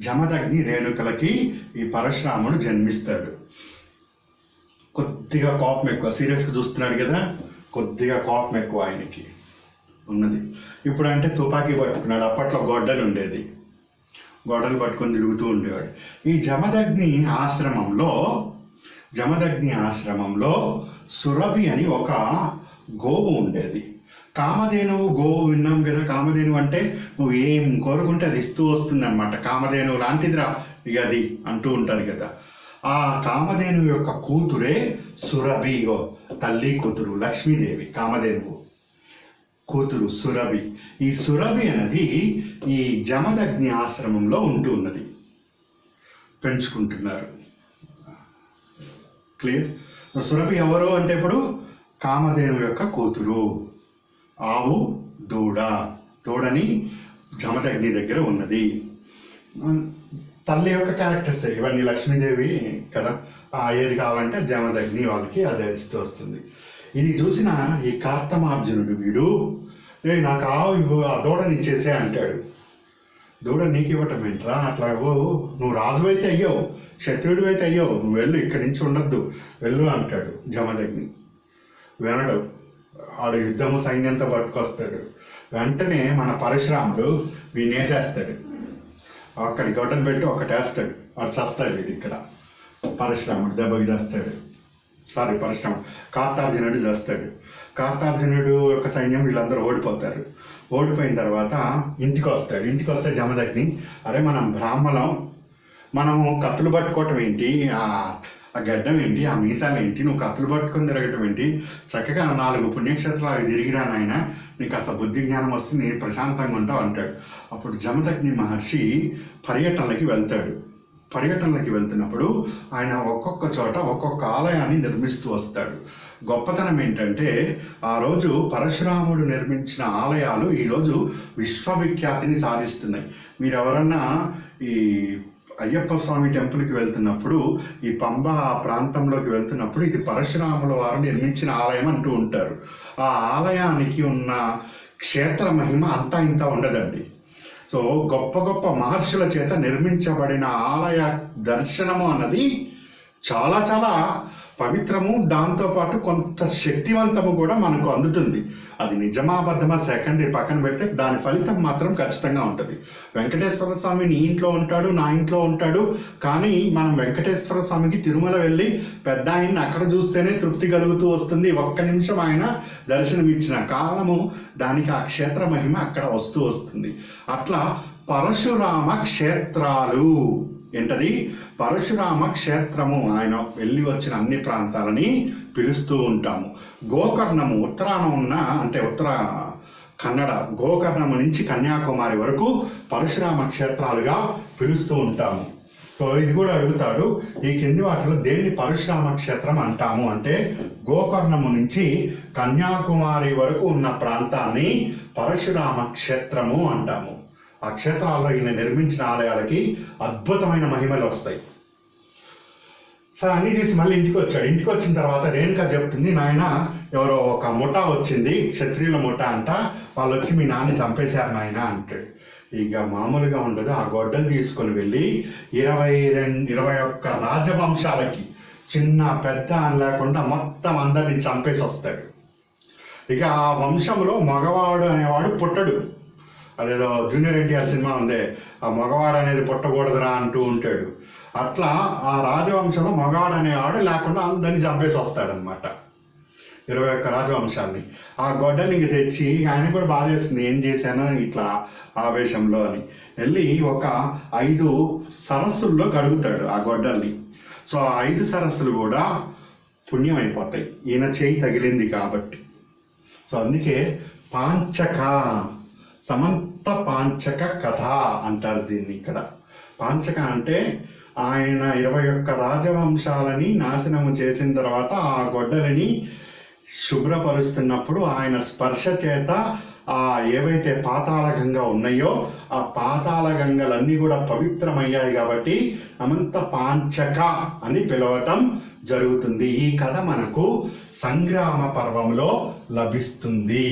జమదగ్ని రేణుకలకి ఈ పరశురాముడు జన్మిస్తాడు. కొద్దిగా కోపం ఎక్కువ, సీరియస్గా చూస్తున్నాడు కదా, కొద్దిగా కోపం ఎక్కువ ఆయనకి ఉన్నది. ఇప్పుడు అంటే తుపాకీ పట్టుకున్నాడు, అప్పట్లో గొడ్డలు ఉండేది, గొడ్డలు పట్టుకొని తిరుగుతూ ఉండేవాడు. ఈ జమదగ్ని ఆశ్రమంలో సురభి అని ఒక గోవు ఉండేది. కామధేనువు గోవు విన్నాం కదా, కామధేనువు అంటే నువ్వు ఏం కోరుకుంటే అది ఇస్తూ వస్తుంది అనమాట. కామధేనువు లాంటిదిరా ఇక అది అంటూ ఉంటారు కదా. ఆ కామధేనువు యొక్క కూతురే సురభి, తల్లి కూతురు లక్ష్మీదేవి, కామధేనువు కూతురు సురభి. ఈ సురభి అనేది ఈ జమదగ్ని ఆశ్రమంలో ఉంటూ ఉన్నది, పెంచుకుంటున్నారు. క్లియర్? సురభి ఎవరు అంటే ఇప్పుడు కామధేనువు యొక్క కూతురు. ఆవు దూడని జమదగ్ని దగ్గర ఉన్నది. తల్లి యొక్క క్యారెక్టర్స్ ఇవన్నీ, లక్ష్మీదేవి కదా, ఏది కావాలంటే జమదగ్ని వాళ్ళకి అదే ఇస్తూ వస్తుంది. ఇది చూసిన ఈ కార్తమార్జునుడు, వీడు నాకు ఆవు ఇవ్వు, ఆ దూడని ఇచ్చేసే అంటాడు. దూడ నీకు ఇవ్వటం ఏంట్రా, అట్లా నువ్వు రాజు అయితే అయ్యావు, క్షత్రుడు అయితే అయ్యావు, నువ్వు వెళ్ళు, ఇక్కడి నుంచి ఉండొద్దు, వెళ్ళు అంటాడు జమదగ్ని. వినడు, ఆడు యుద్ధము సైన్యంతో పట్టుకొస్తాడు. వెంటనే మన పరశురాముడు వీనేసేస్తాడు, అక్కడి గొడ్డలు పెట్టి ఒకటేస్తాడు, వాడు చస్తాడు. వీడు ఇక్కడ పరశురాముడు దెబ్బకి చేస్తాడు, కార్తార్జునుడు చేస్తాడు. కార్తార్జునుడు యొక్క సైన్యం వీళ్ళందరూ ఓడిపోతారు. ఓడిపోయిన తర్వాత ఇంటికి వస్తే జమదగ్ని, అరే మనం బ్రాహ్మణం, మనము కత్తులు పట్టుకోవటం ఏంటి, ఆ గడ్డం ఏంటి, ఆ మీసాలు ఏంటి, నువ్వు కత్తులు పట్టుకొని తిరగటం ఏంటి, చక్కగా 4 పుణ్యక్షేత్రాలు తిరిగిరా నాయన, నీకు అసలు బుద్ధి జ్ఞానం వస్తే నేను ప్రశాంతంగా ఉంటావు అంటాడు. అప్పుడు జమదగ్ని మహర్షి పర్యటనలకి వెళ్తున్నప్పుడు ఆయన ఒక్కొక్క చోట ఒక్కొక్క ఆలయాన్ని నిర్మిస్తూ వస్తాడు. గొప్పతనం ఏంటంటే ఆ రోజు పరశురాముడు నిర్మించిన ఆలయాలు ఈరోజు విశ్వవిఖ్యాతిని సాధిస్తున్నాయి. మీరు ఎవరన్నా ఈ అయ్యప్ప స్వామి టెంపుల్కి వెళ్తున్నప్పుడు, ఈ పంబ ప్రాంతంలోకి వెళ్తున్నప్పుడు ఇది పరశురాముల వారు నిర్మించిన ఆలయం అంటూ ఉంటారు. ఆ ఆలయానికి ఉన్న క్షేత్ర మహిమ అంతా ఇంత ఉండదండి. సో గొప్ప గొప్ప మహర్షుల చేత నిర్మించబడిన ఆలయ దర్శనము అన్నది చాలా చాలా పవిత్రము, దాంతోపాటు కొంత శక్తివంతము కూడా మనకు అందుతుంది. అది నిజమాబద్ధమా సెకండరీ పక్కన పెడితే దాని ఫలితం మాత్రం ఖచ్చితంగా ఉంటుంది. వెంకటేశ్వర స్వామి నీ ఇంట్లో ఉంటాడు, నా ఇంట్లో ఉంటాడు, కానీ మనం వెంకటేశ్వర స్వామికి తిరుమల వెళ్ళి పెద్ద ఆయన్ని అక్కడ చూస్తేనే తృప్తి కలుగుతూ వస్తుంది. ఒక్క నిమిషం ఆయన దర్శనం ఇచ్చిన కారణము దానికి ఆ క్షేత్ర మహిమ అక్కడ వస్తూ వస్తుంది. అట్లా పరశురామ క్షేత్రాలు ఏంటది, పరశురామ క్షేత్రము, ఆయన వెళ్ళి వచ్చిన అన్ని ప్రాంతాలని పిలుస్తూ ఉంటాము. గోకర్ణము ఉత్తరాన ఉన్న, అంటే ఉత్తర కన్నడ గోకర్ణము నుంచి కన్యాకుమారి వరకు పరశురామ క్షేత్రాలుగా పిలుస్తూ ఉంటాము. సో ఇది కూడా అడుగుతాడు, ఈ కింది వాటిలో దేన్ని పరశురామ క్షేత్రం అంటాము అంటే, గోకర్ణము నుంచి కన్యాకుమారి వరకు ఉన్న ప్రాంతాన్ని పరశురామ క్షేత్రము అంటాము. ఆ క్షేత్రాల్లో ఈయన నిర్మించిన ఆలయాలకి అద్భుతమైన మహిమలు వస్తాయి. సరే అన్నీ చేసి మళ్ళీ ఇంటికి వచ్చాడు. ఇంటికి వచ్చిన తర్వాత రేణుక చెప్తుంది, నాయన ఎవరో ఒక ముఠా వచ్చింది, క్షత్రియుల ముఠా అంట, వాళ్ళు వచ్చి మీ నాన్న చంపేశారు నాయన అంటాడు. ఇక మామూలుగా ఉండదు, ఆ గొడ్డలు తీసుకొని వెళ్ళి 21 రాజవంశాలకి చిన్న పెద్ద అని లేకుండా మొత్తం అందరినీ చంపేసి వస్తాడు. ఇక ఆ వంశంలో మగవాడు అనేవాడు పుట్టడు. అదేదో జూనియర్ ఎన్టీఆర్ సినిమా ఉందే, ఆ మగవాడు అనేది పుట్టకూడదురా అంటూ ఉంటాడు. అట్లా ఆ రాజవంశంలో మగవాడు అనేవాడు లేకుండా అందరినీ చంపేసి వస్తాడనమాట, 21 రాజవంశాన్ని. ఆ గొడ్డలికి తెచ్చి ఆయన కూడా బాధేస్తుంది, ఏం చేశాను ఇట్లా ఆవేశంలో అని వెళ్ళి ఒక 5 సరస్సుల్లో కడుగుతాడు ఆ గొడ్డల్ని. సో ఆ 5 సరస్సులు కూడా పుణ్యం అయిపోతాయి, ఈయన చేయి తగిలింది కాబట్టి. సో అందుకే పాంచక, సమంత పాంచక కథ అంటారు దీన్ని. ఇక్కడ పాంచక అంటే ఆయన 21 రాజవంశాలని నాశనము చేసిన తర్వాత ఆ గొడ్డలిని శుభ్రపరుస్తున్నప్పుడు ఆయన స్పర్శ చేత ఆ ఏవైతే పాతాళ గంగ ఉన్నాయో ఆ పాతాళ గంగలన్నీ కూడా పవిత్రమయ్యాయి కాబట్టి అమంత పాంచక అని పిలవటం జరుగుతుంది. ఈ కథ మనకు సంగ్రామ పర్వంలో లభిస్తుంది.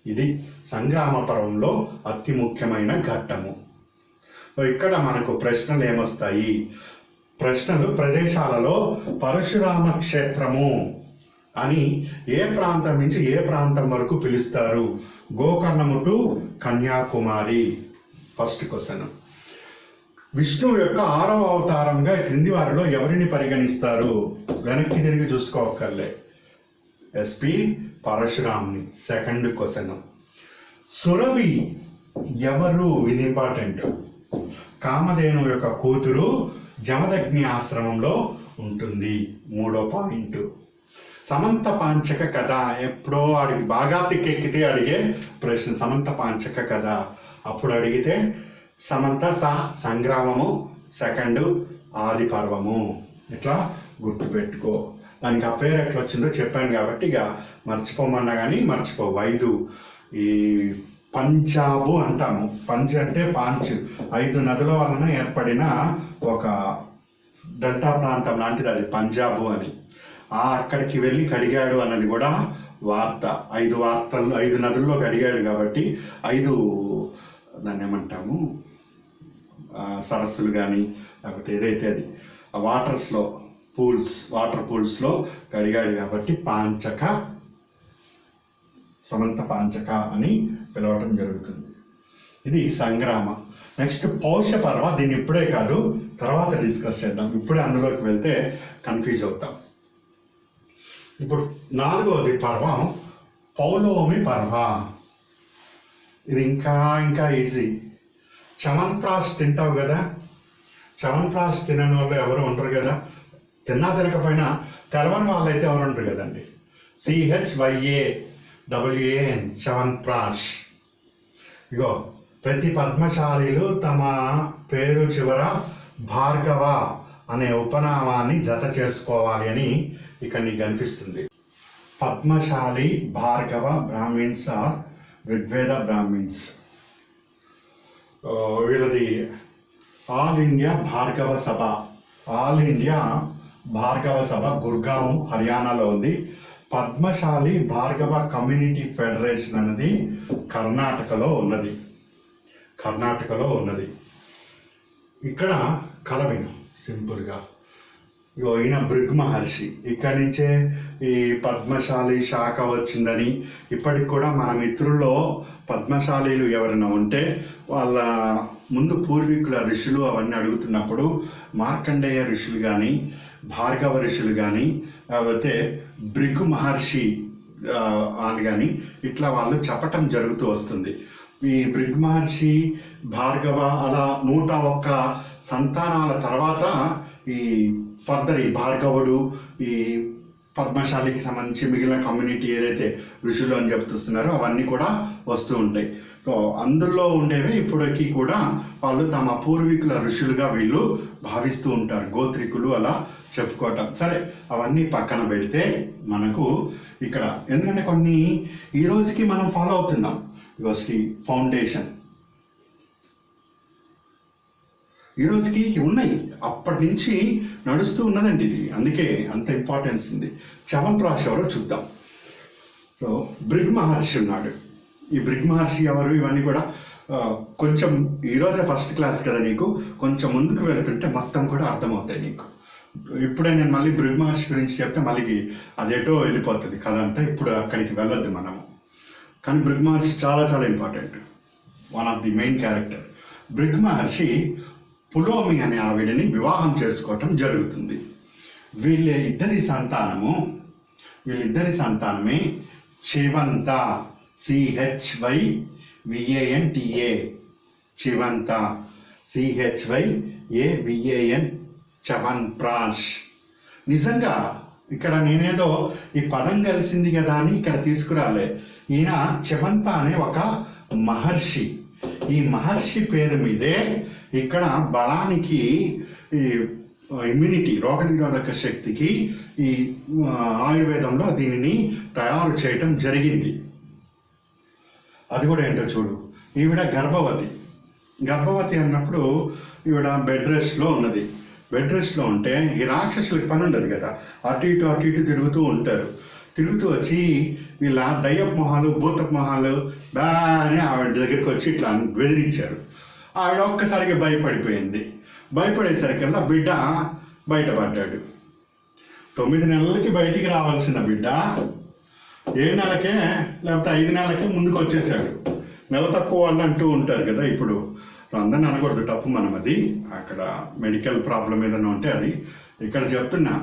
ఇది సంగ్రామ పర్వంలో అతి ముఖ్యమైన ఘట్టము. ఇక్కడ మనకు ప్రశ్నలు ఏమొస్తాయి? ప్రశ్నలు ప్రదేశాలలో పరశురామ క్షేత్రము అని ఏ ప్రాంతం నుంచి ఏ ప్రాంతం వరకు పిలుస్తారు? గోకర్ణము టు కన్యాకుమారి. First question. విష్ణువు యొక్క 6వ అవతారంగా క్రింది వారిలో ఎవరిని పరిగణిస్తారు? వెనక్కి తిరిగి చూసుకోకర్లే, ఎస్పి పరశురాముని. Second question. సురభి ఎవరు? ఇది ఇంపార్టెంట్. కామధేను యొక్క కూతురు జమదగ్ని ఆశ్రమంలో ఉంటుంది. 3వ పాయింట్. సమంత పాంచక కథ ఎప్పుడో అడిగి బాగా తిక్కెక్కితే అడిగే ప్రశ్న. సమంత పాంచక కథ అప్పుడు అడిగితే సమంత సంగ్రామము, సెకండ్ ఆది పర్వము. ఇట్లా గుర్తుపెట్టుకో. దానికి ఆ పేరు ఎట్లా వచ్చిందో చెప్పాను కాబట్టి ఇక మర్చిపోమన్నా కానీ మర్చిపో. 5 ఈ పంజాబు అంటాము. పంచ్ అంటే పాంచ్, 5 నదుల వలన ఏర్పడిన ఒక డెల్టా ప్రాంతం లాంటిది అది పంజాబు అని. అక్కడికి వెళ్ళి కడిగాడు అన్నది కూడా వార్త. 5 నదుల్లో కడిగాడు కాబట్టి 5 దాన్ని ఏమంటాము సరస్సులు కానీ లేకపోతే ఏదైతే అది వాటర్స్లో వాటర్ పూల్స్లో కడిగాడు కాబట్టి పాంచక, సమంత పాంచక అని పిలవటం జరుగుతుంది. ఇది సంగ్రామ. నెక్స్ట్ పౌష పర్వ. దీన్ని ఇప్పుడే కాదు తర్వాత డిస్కస్ చేద్దాం. ఇప్పుడే అందులోకి వెళ్తే కన్ఫ్యూజ్ అవుతాం. ఇప్పుడు 4వది పర్వం పౌలోమి పర్వ. ఇది ఇంకా ఈజీ. చవన్ప్రాష్ తింటావు కదా. చవన్ప్రాష్ తినని వాళ్ళు ఎవరు ఉండరు కదా. తిన్నా తినకపోయినా తెలవని వాళ్ళు అయితే ఎవరు ఉండరు కదండి. CHYAWAN చవన్ప్రాష్. ఇగో ప్రతి పద్మశాలీలు తమ పేరు చివర భార్గవ అనే ఉపనామాన్ని జత చేసుకోవాలి అని ఇక్కడ నీకు కనిపిస్తుంది. Padmashali Bhargava brahmins are Rigveda brahmins. వీళ్ళది all India Bhargava Sabha. All India Bhargava సభ గుర్గాం హర్యానాలో ఉంది. పద్మశాలి భార్గవ కమ్యూనిటీ ఫెడరేషన్ అనేది కర్ణాటకలో ఉన్నది. ఇక్కడ కథ విను సింపుల్గా. ఈయన భృగ్ మహర్షి. ఇక్కడి నుంచే ఈ పద్మశాలి శాఖ వచ్చిందని ఇప్పటికి కూడా మన మిత్రుల్లో పద్మశాలీలు ఎవరైనా ఉంటే వాళ్ళ ముందు పూర్వీకుల ఋషులు అవన్నీ అడుగుతున్నప్పుడు మార్కండేయ ఋషులు కానీ భార్గవ ఋషులు కానీ లేకపోతే భృగు మహర్షి అని కానీ ఇట్లా వాళ్ళు చెప్పటం జరుగుతూ వస్తుంది. ఈ భృగ్ మహర్షి భార్గవ అలా 101 సంతానాల తర్వాత ఈ ఫర్దర్ ఈ భార్గవుడు ఈ పద్మశాలికి సంబంధించి మిగిలిన కమ్యూనిటీ ఏదైతే ఋషులు అని చెప్తున్నారో అవన్నీ కూడా వస్తూ ఉంటాయి. సో అందులో ఉండేవి ఇప్పటికీ కూడా వాళ్ళు తమ పూర్వీకుల ఋషులుగా వీళ్ళు భావిస్తూ ఉంటారు. గోత్రికులు అలా చెప్పుకోవటం. సరే అవన్నీ పక్కన పెడితే మనకు ఇక్కడ ఎందుకంటే కొన్ని ఈ రోజుకి మనం ఫాలో అవుతున్నాం. శ్రీ ఫౌండేషన్ ఈ రోజుకి ఉన్నాయి, అప్పటి నుంచి నడుస్తూ ఉన్నదండి ఇది. అందుకే అంత ఇంపార్టెన్స్ ఉంది. చవన్ప్రాష్ ఎవరో చూద్దాం. సో భృగ్ మహర్షి ఉన్నాడు. ఈ భృగ్ మహర్షి ఎవరు ఇవన్నీ కూడా కొంచెం ఈరోజే ఫస్ట్ క్లాస్ కదా, నీకు కొంచెం ముందుకు వెళ్తుంటే మొత్తం కూడా అర్థమవుతాయి నీకు. ఇప్పుడే నేను మళ్ళీ భృగ్ మహర్షి గురించి చెప్తే మళ్ళీ అదేటో వెళ్ళిపోతుంది కథ అంతా. ఇప్పుడు అక్కడికి వెళ్ళొద్దు మనము. కానీ భృగ్ మహర్షి చాలా చాలా important, one of the main character. Bhrigu Maharshi Pulomi అనే ఆవిడని వివాహం చేసుకోవటం జరుగుతుంది. వీళ్ళిద్దరి సంతానమే చివంత, CHYVANTA, చివంత, CHYAVAN, చవన్ప్రాష్. నిజంగా ఇక్కడ నేనేదో ఈ పదం కలిసింది కదా అని ఇక్కడ తీసుకురాలే. ఈయన చివంత అనే ఒక మహర్షి. ఈ మహర్షి పేరు మీదే ఇక్కడ బలానికి ఈ ఇమ్యూనిటీ, రోగనిరోధక శక్తికి ఈ ఆయుర్వేదంలో దీనిని తయారు చేయటం జరిగింది. అది కూడా ఏంటో చూడు. ఈవిడ గర్భవతి అన్నప్పుడు ఈవిడ బెడ్ రెస్ట్లో ఉన్నది. బెడ్ రెస్ట్లో ఉంటే ఈ రాక్షసులకి పని ఉండదు కదా, అటు ఇటు తిరుగుతూ ఉంటారు. తిరుగుతూ వచ్చి వీళ్ళ దయ్యపు మొహాలు, భూతపు మొహాలు బాగానే ఆవిడ దగ్గరికి వచ్చి ఇట్లా బెదిరించారు. ఆవిడ ఒక్కసారిగా భయపడిపోయింది. భయపడేసరికల్లా బిడ్డ బయటపడ్డాడు. 9 నెలలకి బయటికి రావాల్సిన బిడ్డ 7 నెలలకే లేకపోతే 5 నెలలకే ముందుకు వచ్చేసాడు. నెల తక్కువ వాళ్ళు అంటూ ఉంటారు కదా ఇప్పుడు. సో అందరిని అనకూడదు, తప్పు మనం. అది అక్కడ మెడికల్ ప్రాబ్లం ఏదైనా ఉంటే అది. ఇక్కడ చెప్తున్నా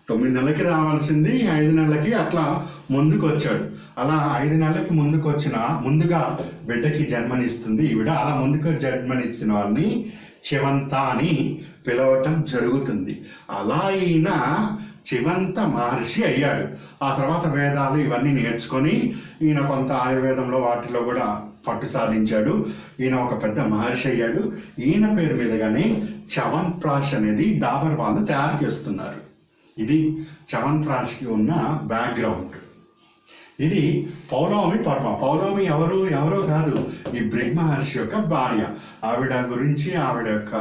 9 నెలలకి రావాల్సింది 5 నెలలకి అట్లా ముందుకు వచ్చాడు. అలా 5 నెలలకి ముందుగా బిడ్డకి జన్మనిస్తుంది ఈవిడ. అలా ముందుకు జన్మనిచ్చిన వాళ్ళని చివంత అని పిలవటం జరుగుతుంది. అలా ఈయన చివంత మహర్షి అయ్యాడు. ఆ తర్వాత వేదాలు ఇవన్నీ నేర్చుకొని ఈయన కొంత ఆయుర్వేదంలో వాటిలో కూడా పట్టు సాధించాడు. ఈయన ఒక పెద్ద మహర్షి అయ్యాడు. ఈయన పేరు మీదగానే చ్యవన్ప్రాష్ అనేది డాబర్ వాళ్ళు తయారు చేస్తున్నారు. ఇది చ్యవన్ప్రాష్కి ఉన్న బ్యాక్గ్రౌండ్. ఇది పౌలోమి పర్వ. పౌలోమి ఎవరో కాదు, ఈ బ్రిగ్ మహర్షి యొక్క భార్య. ఆవిడ గురించి ఆవిడ యొక్క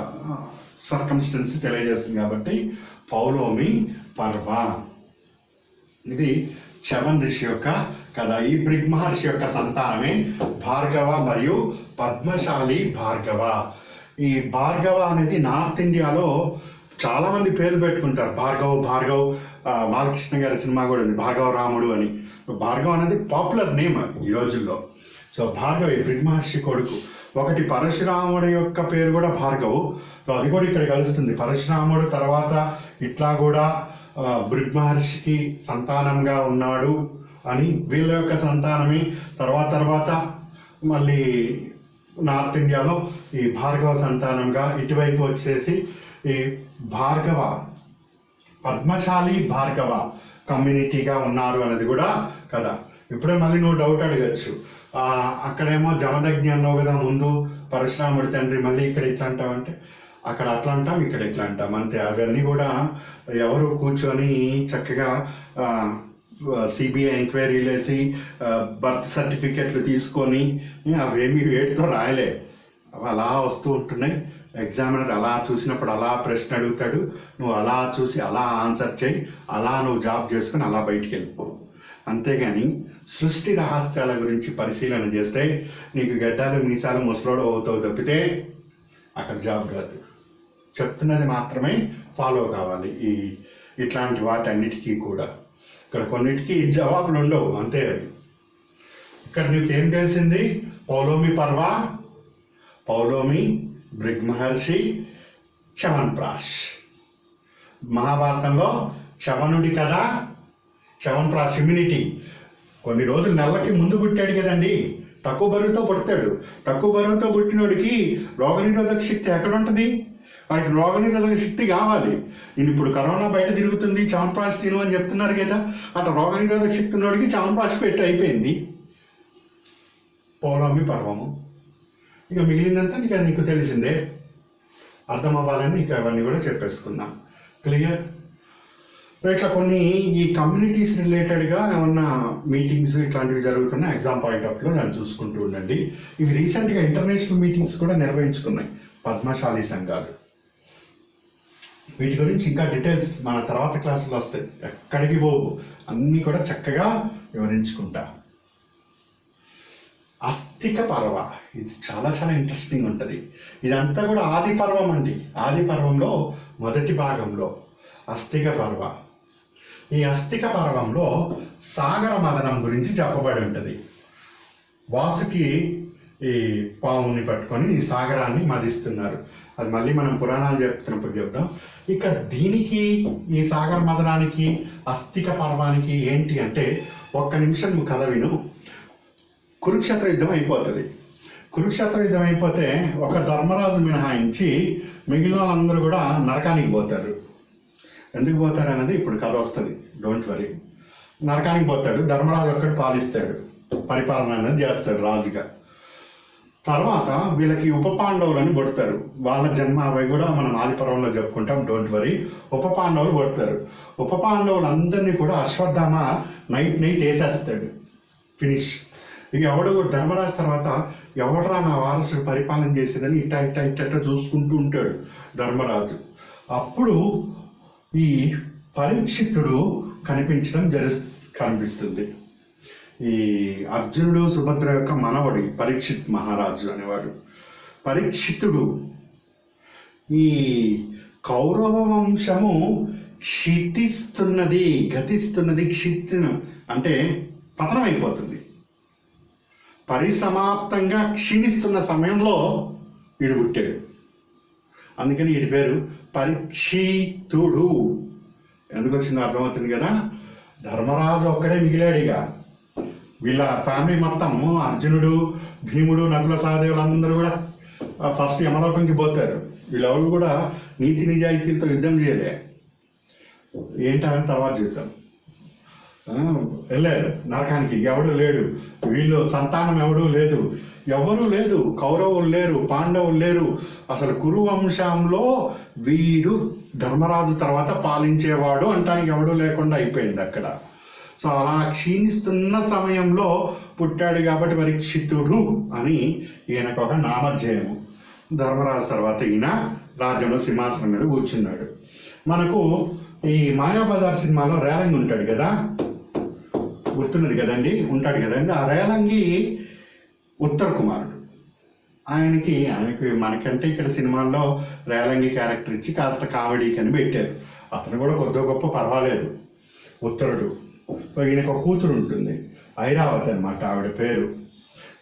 సర్కమ్స్టెన్స్ తెలియజేస్తుంది కాబట్టి పౌలోమి పర్వ. ఇది చ్యవన్ ఋషి యొక్క కథ. ఈ బ్రిగ్ మహర్షి యొక్క సంతానమే భార్గవ మరియు పద్మశాలి భార్గవ. ఈ భార్గవ అనేది నార్త్ ఇండియాలో చాలా మంది పేర్లు పెట్టుకుంటారు. భార్గవ్ బాలకృష్ణ గారి సినిమా కూడా ఉంది, భార్గవ రాముడు అని. భార్గవ్ అనేది పాపులర్ నేమ్ ఈ రోజుల్లో. సో భార్గవ్ ఈ బ్రిగ్ మహర్షి కొడుకు. ఒకటి పరశురాముడి యొక్క పేరు కూడా భార్గవ్. సో అది కూడా ఇక్కడ కలుస్తుంది. పరశురాముడు తర్వాత ఇట్లా కూడా బ్రిగ్ మహర్షికి సంతానంగా ఉన్నాడు అని, వీళ్ళ యొక్క సంతానమే తర్వాత మళ్ళీ నార్త్ ఇండియాలో ఈ భార్గవ సంతానంగా ఇటువైపు వచ్చేసి ఈ భార్గవ పద్మశాలి భార్గవ కమ్యూనిటీగా ఉన్నారు అనేది కూడా కదా. ఇప్పుడే మళ్ళీ నువ్వు డౌట్ అడగచ్చు, అక్కడేమో జమదగ్ని అన్నావు కదా ముందు, పరశురాముడి తండ్రి, మళ్ళీ ఇక్కడ ఇట్లా అంటావంటే అక్కడ అట్లా అంటాం, ఇక్కడ ఇట్లా అంటాం అంతే. అవన్నీ కూడా ఎవరు కూర్చొని చక్కగా సిబిఐ ఎంక్వైరీలు వేసి బర్త్ సర్టిఫికెట్లు తీసుకొని అవేమి వేటితో రాయలే, అవి అలా వస్తూ ఉంటున్నాయి. ఎగ్జామినర్ అలా చూసినప్పుడు అలా ప్రశ్న అడుగుతాడు, నువ్వు అలా చూసి అలా ఆన్సర్ చేయి, అలా నువ్వు జాబ్ చేసుకుని అలా బయటికి వెళ్ళిపో. అంతేగాని సృష్టి రహస్యాల గురించి పరిశీలన చేస్తే నీకు గడ్డాలు మీసాలు ముసలోడు అవుతావు తప్పితే అక్కడ జాబ్ కాదు. చెప్తున్నది మాత్రమే ఫాలో కావాలి. ఇట్లాంటి వాటన్నిటికీ కూడా ఇక్కడ కొన్నిటికి జవాబులు ఉండవు అంతే. ఇక్కడ నీకేం తెలిసింది? పౌలోమి పర్వ, పౌలోమి, బ్రిగ్ మహర్షి, చ్యవన్ప్రాష్. మహాభారతంలో చ్యవనుడి కథ, చ్యవన్ప్రాష్ ఇమ్యూనిటీ. కొన్ని రోజులు నెలలకి ముందు పుట్టాడు కదండి, తక్కువ బరువుతో పుడతాడు. తక్కువ బరువుతో పుట్టినోడికి రోగనిరోధక శక్తి ఎక్కడ ఉంటుంది? వాడికి రోగనిరోధక శక్తి కావాలి. నేను ఇప్పుడు కరోనా బయట తిరుగుతుంది, చ్యవన్ప్రాష్ తిను అని చెప్తున్నారు కదా, అట్లా రోగనిరోధక శక్తి ఉన్నోడికి చ్యవన్ప్రాష్ పెట్టి అయిపోయింది. పౌలోమి పర్వము. ఇక మిగిలిందంతా నీకు తెలిసిందే. అర్థం అవ్వాలని నీకు అవన్నీ కూడా చెప్పేసుకున్నాం. క్లియర్? ఇట్లా కొన్ని ఈ కమ్యూనిటీస్ రిలేటెడ్గా ఏమన్నా మీటింగ్స్ ఇట్లాంటివి జరుగుతున్న ఎగ్జామ్ పాయింట్ ఆఫ్ వ్యూలో దాన్ని చూసుకుంటూ ఉండండి. ఇవి రీసెంట్గా ఇంటర్నేషనల్ మీటింగ్స్ కూడా నిర్వహించుకున్నాయి పద్మశాలి సంఘాలు. వీటి గురించి ఇంకా డీటెయిల్స్ మన తర్వాత క్లాసులో వస్తాయి, ఎక్కడికి పోవు, అన్నీ కూడా చక్కగా వివరించుకుంటా. అస్థిక పర్వ, ఇది చాలా చాలా ఇంట్రెస్టింగ్ ఉంటుంది. ఇదంతా కూడా ఆది పర్వం అండి. ఆది పర్వంలో మొదటి భాగంలో అస్థిక పర్వ. ఈ అస్థిక పర్వంలో సాగర మదనం గురించి చెప్పబడి ఉంటుంది. వాసుకి ఈ పావుని పట్టుకొని ఈ సాగరాన్ని మదిస్తున్నారు. అది మళ్ళీ మనం పురాణాలు చెప్తున్నప్పుడు చెప్దాం. ఇక్కడ దీనికి ఈ సాగర మదనానికి అస్థిక పర్వానికి ఏంటి అంటే, ఒక్క నిమిషం నువ్వు కథ విను. కురుక్షేత్ర యుద్ధం అయిపోతుంది. కురుక్షేత్ర యుద్ధం అయిపోతే ఒక ధర్మరాజు మినహాయించి మిగిలిన వాళ్ళందరూ కూడా నరకానికి పోతారు. ఎందుకు పోతారు అనేది ఇప్పుడు కథ వస్తుంది, డోంట్ వరీ. నరకానికి పోతాడు. ధర్మరాజు ఒక్కడు పాలిస్తాడు, పరిపాలన అనేది చేస్తాడు రాజుగా. తర్వాత వీళ్ళకి ఉప పాండవులని పుడతారు. వాళ్ళ జన్మ అవి కూడా మనం ఆదిపర్వంలో చెప్పుకుంటాం, డోంట్ వరీ. ఉప పాండవులు పుడతారు. ఉప పాండవులందరినీ కూడా అశ్వత్థామ నైట్ వేసేస్తాడు, ఫినిష్. ఇక ఎవడు ధర్మరాజు తర్వాత ఎవడరా నా వారసుడు పరిపాలన చేసేదని ఇట్ట చూసుకుంటూ ఉంటాడు ధర్మరాజు. అప్పుడు ఈ పరీక్షితుడు కనిపిస్తుంది. ఈ అర్జునుడు సుభద్ర యొక్క మనవడి పరీక్షిత్ మహారాజు అనేవాడు. పరీక్షితుడు ఈ కౌరవ వంశము గతిస్తున్నది అంటే పతనమైపోతుంది, పరిసమాప్తంగా క్షీణిస్తున్న సమయంలో వీడు పుట్టాడు. అందుకని వీడి పేరు పరీక్షితుడు. ఎందుకు వచ్చిందో అర్థమవుతుంది కదా. ధర్మరాజు ఒక్కడే మిగిలాడు. ఇక వీళ్ళ ఫ్యామిలీ మొత్తము అర్జునుడు, భీముడు, నకుల సహదేవులు అందరూ కూడా ఫస్ట్ యమలోకంకి పోతారు. వీళ్ళెవరు కూడా నీతి నిజాయితీలతో యుద్ధం చేయలే. ఏంటని తర్వాత చూద్దాం. వెళ్ళారు నరకానికి, ఎవడు లేడు. వీళ్ళు సంతానం ఎవడూ లేదు, ఎవరూ లేదు. కౌరవులు లేరు, పాండవులు లేరు. అసలు కురు వంశంలో వీడు ధర్మరాజు తర్వాత పాలించేవాడు అంటానికి ఎవడూ లేకుండా అయిపోయింది అక్కడ. సో అలా క్షీణిస్తున్న సమయంలో పుట్టాడు కాబట్టి పరీక్షితుడు అని ఈయనకు ఒక నామధేయము. ధర్మరాజు తర్వాత ఈయన రాజ్యంలో సింహాసనం మీద కూర్చున్నాడు. మనకు ఈ మాయాబజార్ సినిమాలో రేలంగి ఉంటాడు కదా, గుర్తున్నది కదండి, ఉంటాడు కదండి. ఆ రేలంగి ఉత్తర కుమారుడు. ఆయనకి మనకంటే ఇక్కడ సినిమాల్లో రేలంగి క్యారెక్టర్ ఇచ్చి కాస్త కామెడీకి అని పెట్టారు. అతను కూడా కొద్దిగా గొప్ప పర్వాలేదు, ఉత్తరుడు. ఈయనకు ఒక కూతురు ఉంటుంది, ఐరావతి అన్నమాట ఆవిడ పేరు.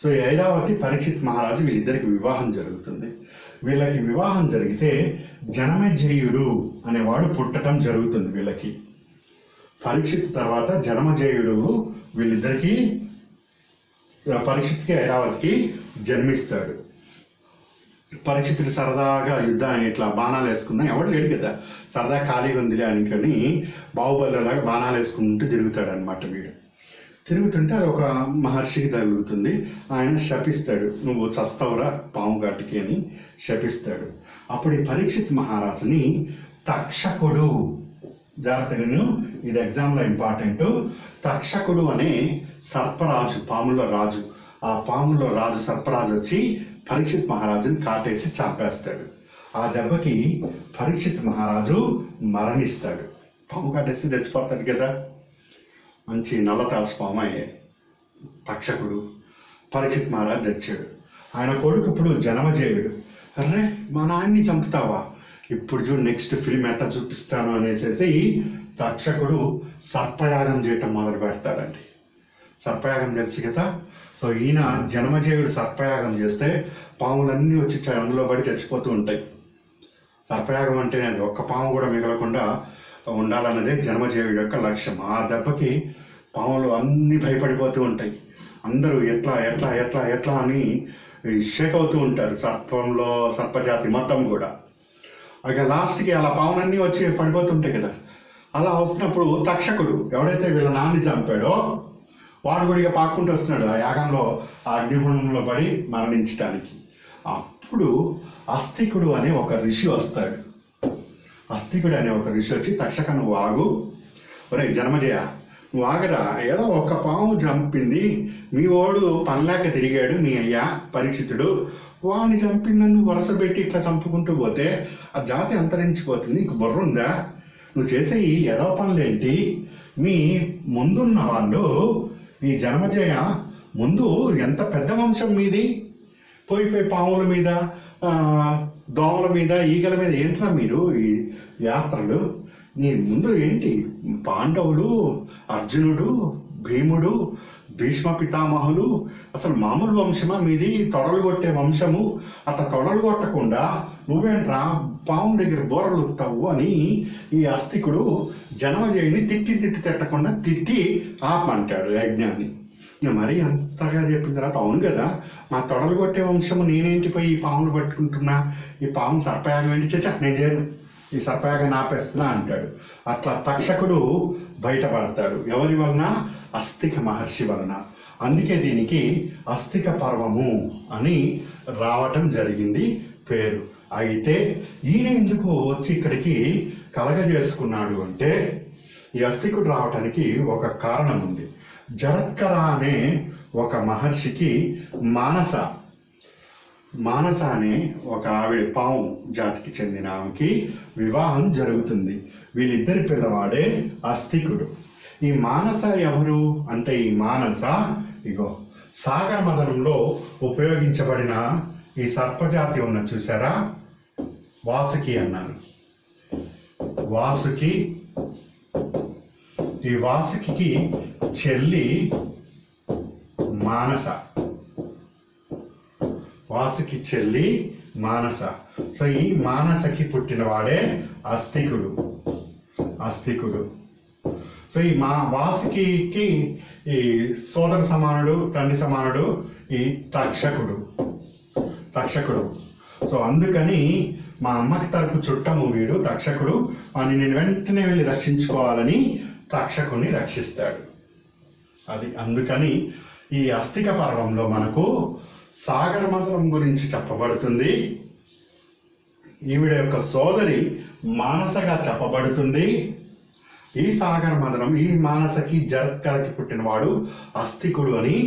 సో ఈ ఐరావతి పరీక్షిత్ మహారాజు వీళ్ళిద్దరికి వివాహం జరుగుతుంది. వీళ్ళకి వివాహం జరిగితే జనమేజయుడు అనేవాడు పుట్టడం జరుగుతుంది వీళ్ళకి. పరీక్షిత్ తర్వాత జనమేజయుడు వీళ్ళిద్దరికి, పరీక్షిత్కి ఐరావతికి జన్మిస్తాడు. పరీక్షితుడు సరదాగా యుద్ధాన్ని ఇట్లా బాణాలు వేసుకున్నా, ఎవడు లేడు కదా, సరదా ఖాళీగా ఉందిలే అనుకొని బాహుబలిలాగా బాణాలు వేసుకుంటూ తిరుగుతాడు అనమాట. వీడు తిరుగుతుంటే అది ఒక మహర్షికి తగులుతుంది. ఆయన శపిస్తాడు, నువ్వు చస్తావురా పాము ఘాటికి అని శపిస్తాడు. అప్పుడు ఈ పరీక్షిత్ మహారాజుని తక్షకుడు, జాగ్రత్తగా ఇది ఎగ్జామ్లో ఇంపార్టెంట్, తక్షకుడు అనే సర్పరాజు, పాముల రాజు, ఆ పాములో రాజు సర్పరాజు వచ్చి పరీక్షిత్ మహారాజుని కాటేసి చంపేస్తాడు. ఆ దెబ్బకి పరీక్షిత్ మహారాజు మరణిస్తాడు. పాము కాటేసి చచ్చిపోతాడు కదా, మంచి నల్లతాల్చి పాము అయ్యే తక్షకుడు. పరీక్షిత్ మహారాజు చచ్చాడు. ఆయన కొడుకు ఇప్పుడు జనమేజయుడు. అర్రే మా నాన్ని చంపుతావా, ఇప్పుడు చూడు నెక్స్ట్ ఫిల్మ్ ఎట్లా చూపిస్తాను అనేసి తక్షకుడు సర్పయాగం చేయటం మొదలు పెడతాడండి. సర్పయాగం తెలుసు కదా. సో ఈయన జనమేజయుడు సర్పయాగం చేస్తే పాములన్నీ వచ్చి అందులో పడి చచ్చిపోతూ ఉంటాయి. సర్పయాగం అంటేనే అది, ఒక్క పాము కూడా మిగలకుండా ఉండాలన్నదే జనమేజయుడి యొక్క లక్ష్యం. ఆ దెబ్బకి పాములు అన్నీ భయపడిపోతూ ఉంటాయి. అందరూ ఎట్లా ఎట్లా ఎట్లా ఎట్లా అని షేక్ అవుతూ ఉంటారు, సర్పజాతి మొత్తం కూడా. ఇక లాస్ట్కి అలా పాములన్నీ వచ్చి పడిపోతుంటాయి కదా. అలా వస్తున్నప్పుడు తక్షకుడు ఎవడైతే వీళ్ళ నాన్ని చంపాడో వాడు కూడా ఇక పాక్కుంటూ వస్తున్నాడు ఆ యాగంలో, ఆ అగ్నిగుండంలో పడి మరణించడానికి. అప్పుడు అస్తికుడు అనే ఒక ఋషి వస్తాడు. అస్తికుడు అనే ఒక ఋషి వచ్చి, తక్షక నువ్వు ఆగు, ఒరే జనమేజయ నువ్వు ఆగరా, ఏదో ఒక పాము చంపింది, మీ వాడు పనిలేక తిరిగాడు మీ అయ్యా పరీక్షితుడు, వాడిని చంపిందని నువ్వు వరుస పెట్టి ఇట్లా చంపుకుంటూ పోతే ఆ జాతి అంతరించిపోతుంది, నీకు బుర్ర ఉందా, నువ్వు చేసే ఈ ఏదో పనులేంటి, మీ ముందున్న వాళ్ళు ఈ జనమేజయ ముందు ఎంత పెద్ద వంశం మీది, పోయి పాముల మీద దోమల మీద ఈగల మీద ఏంట్రా మీరు ఈ యాత్రలు, నీ ముందు ఏంటి పాండవులు, అర్జునుడు, భీముడు, భీష్మ పితామహులు, అసలు మామూలు వంశమా మీది, తొడలు కొట్టే వంశము, అట్లా తొడలు కొట్టకుండా నువ్వేంట్రా పాము దగ్గర బోరలు ఉత్తావు అని ఈ అస్తికుడు జనమేజయుని తిట్టి తిట్టకుండా తిట్టి ఆపమంటాడు యజ్ఞాన్ని. మరి అంతగా చెప్పిన తర్వాత, అవును కదా మా తొడలు కొట్టే వంశము, నేనేంటి పోయి ఈ పామును పట్టుకుంటున్నా, ఈ పాము సర్పయాగం ఏంటి, చచ్చా నేను చేయను, ఈ సర్పయాగాన్ని ఆపేస్తున్నా అంటాడు. అట్లా తక్షకుడు బయటపడతాడు. ఎవరి వలన? అస్తిక మహర్షి వలన. అందుకే దీనికి అస్తిక పర్వము అని రావటం జరిగింది పేరు. అయితే ఈయన ఎందుకు వచ్చి ఇక్కడికి కలగజేసుకున్నాడు అంటే, ఈ అస్తికుడు రావటానికి ఒక కారణం ఉంది. జరత్కర అనే ఒక మహర్షికి మానస అనే ఒక ఆవిడ పాము జాతికి చెందిన ఆమెకి వివాహం జరుగుతుంది. వీళ్ళిద్దరి పిల్లవాడే అస్తికుడు. ఈ మానస ఎవరు అంటే, ఈ మానస ఇగో సాగర మదనంలో ఉపయోగించబడిన ఈ సర్పజాతి ఉన్న చూసారా, వాసుకి అన్నాను. వాసుకి, ఈ వాసుకి చెల్లి మానస. వాసుకి చెల్లి మానస. సో ఈ మానసకి పుట్టినవాడే అస్తికుడు. సో ఈ వాసుకి ఈ సోదర సమానుడు, తండ్రి సమానుడు ఈ తక్షకుడు. సో అందుకని మా అమ్మకి తరపు చుట్టము వీడు తక్షకుడు అని నేను వెంటనే వెళ్ళి రక్షించుకోవాలని తక్షకుని రక్షిస్తాడు. అందుకని ఈ అస్తిక పర్వంలో మనకు సాగర మదనం గురించి చెప్పబడుతుంది. ఈవిడ యొక్క సోదరి మానసగా చెప్పబడుతుంది. ఈ సాగర మదనం, ఈ మానసకి జరత్కరకి పుట్టినవాడు అస్తికుడు అని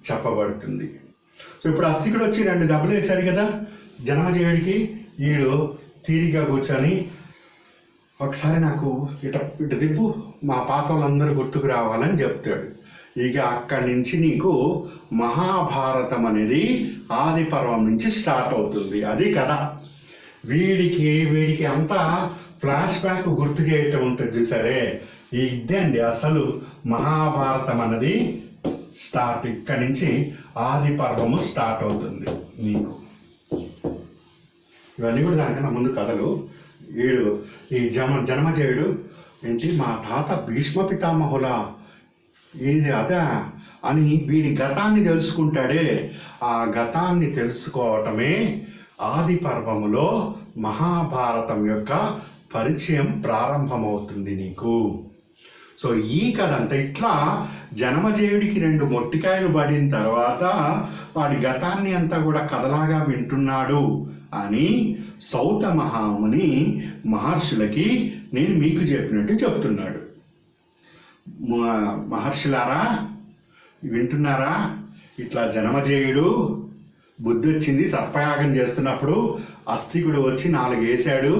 చెప్పబడుతుంది. సో ఇప్పుడు అస్తికుడు వచ్చి 2 దెబ్బలు వేశాడు కదా జనమజేయుడికి. వీడు తీరిగా కూర్చొని, ఒకసారి నాకు ఇటు దిప్పు, మా పాత వాళ్ళందరూ గుర్తుకు రావాలని చెప్తాడు. ఇక అక్కడి నుంచి నీకు మహాభారతం అనేది ఆది పర్వం నుంచి స్టార్ట్ అవుతుంది. అది కదా వీడికి అంతా ఫ్లాష్ బ్యాక్ గుర్తు చేయటం ఉంటుంది చూసారే, ఇదే అండి అసలు మహాభారతం అన్నది స్టార్ట్. ఇక్కడి నుంచి ఆది పర్వము స్టార్ట్ అవుతుంది నీకు. ఇవన్నీ కూడా దానికన్నా ముందు కథలు. వీడు ఈ జనమజేయుడు ఏంటి, మా తాత భీష్మ పితామహుల ఇది అదా అని వీడి గతాన్ని తెలుసుకుంటాడే. ఆ గతాన్ని తెలుసుకోవటమే ఆది పర్వములో మహాభారతం యొక్క పరిచయం ప్రారంభమవుతుంది నీకు. సో ఈ కథ అంతా ఇట్లా జనమజేయుడికి 2 మొట్టికాయలు పడిన తర్వాత వాడి గతాన్ని అంతా కూడా కథలాగా వింటున్నాడు అని సౌత మహాముని మహర్షులకి నేను మీకు చెప్పినట్టు చెప్తున్నాడు. మహర్షులారా వింటున్నారా? ఇట్లా జనమజేయుడు బుద్ధి వచ్చింది, సర్పయాగం చేస్తున్నప్పుడు అస్తికుడు వచ్చి 4 వేసాడు.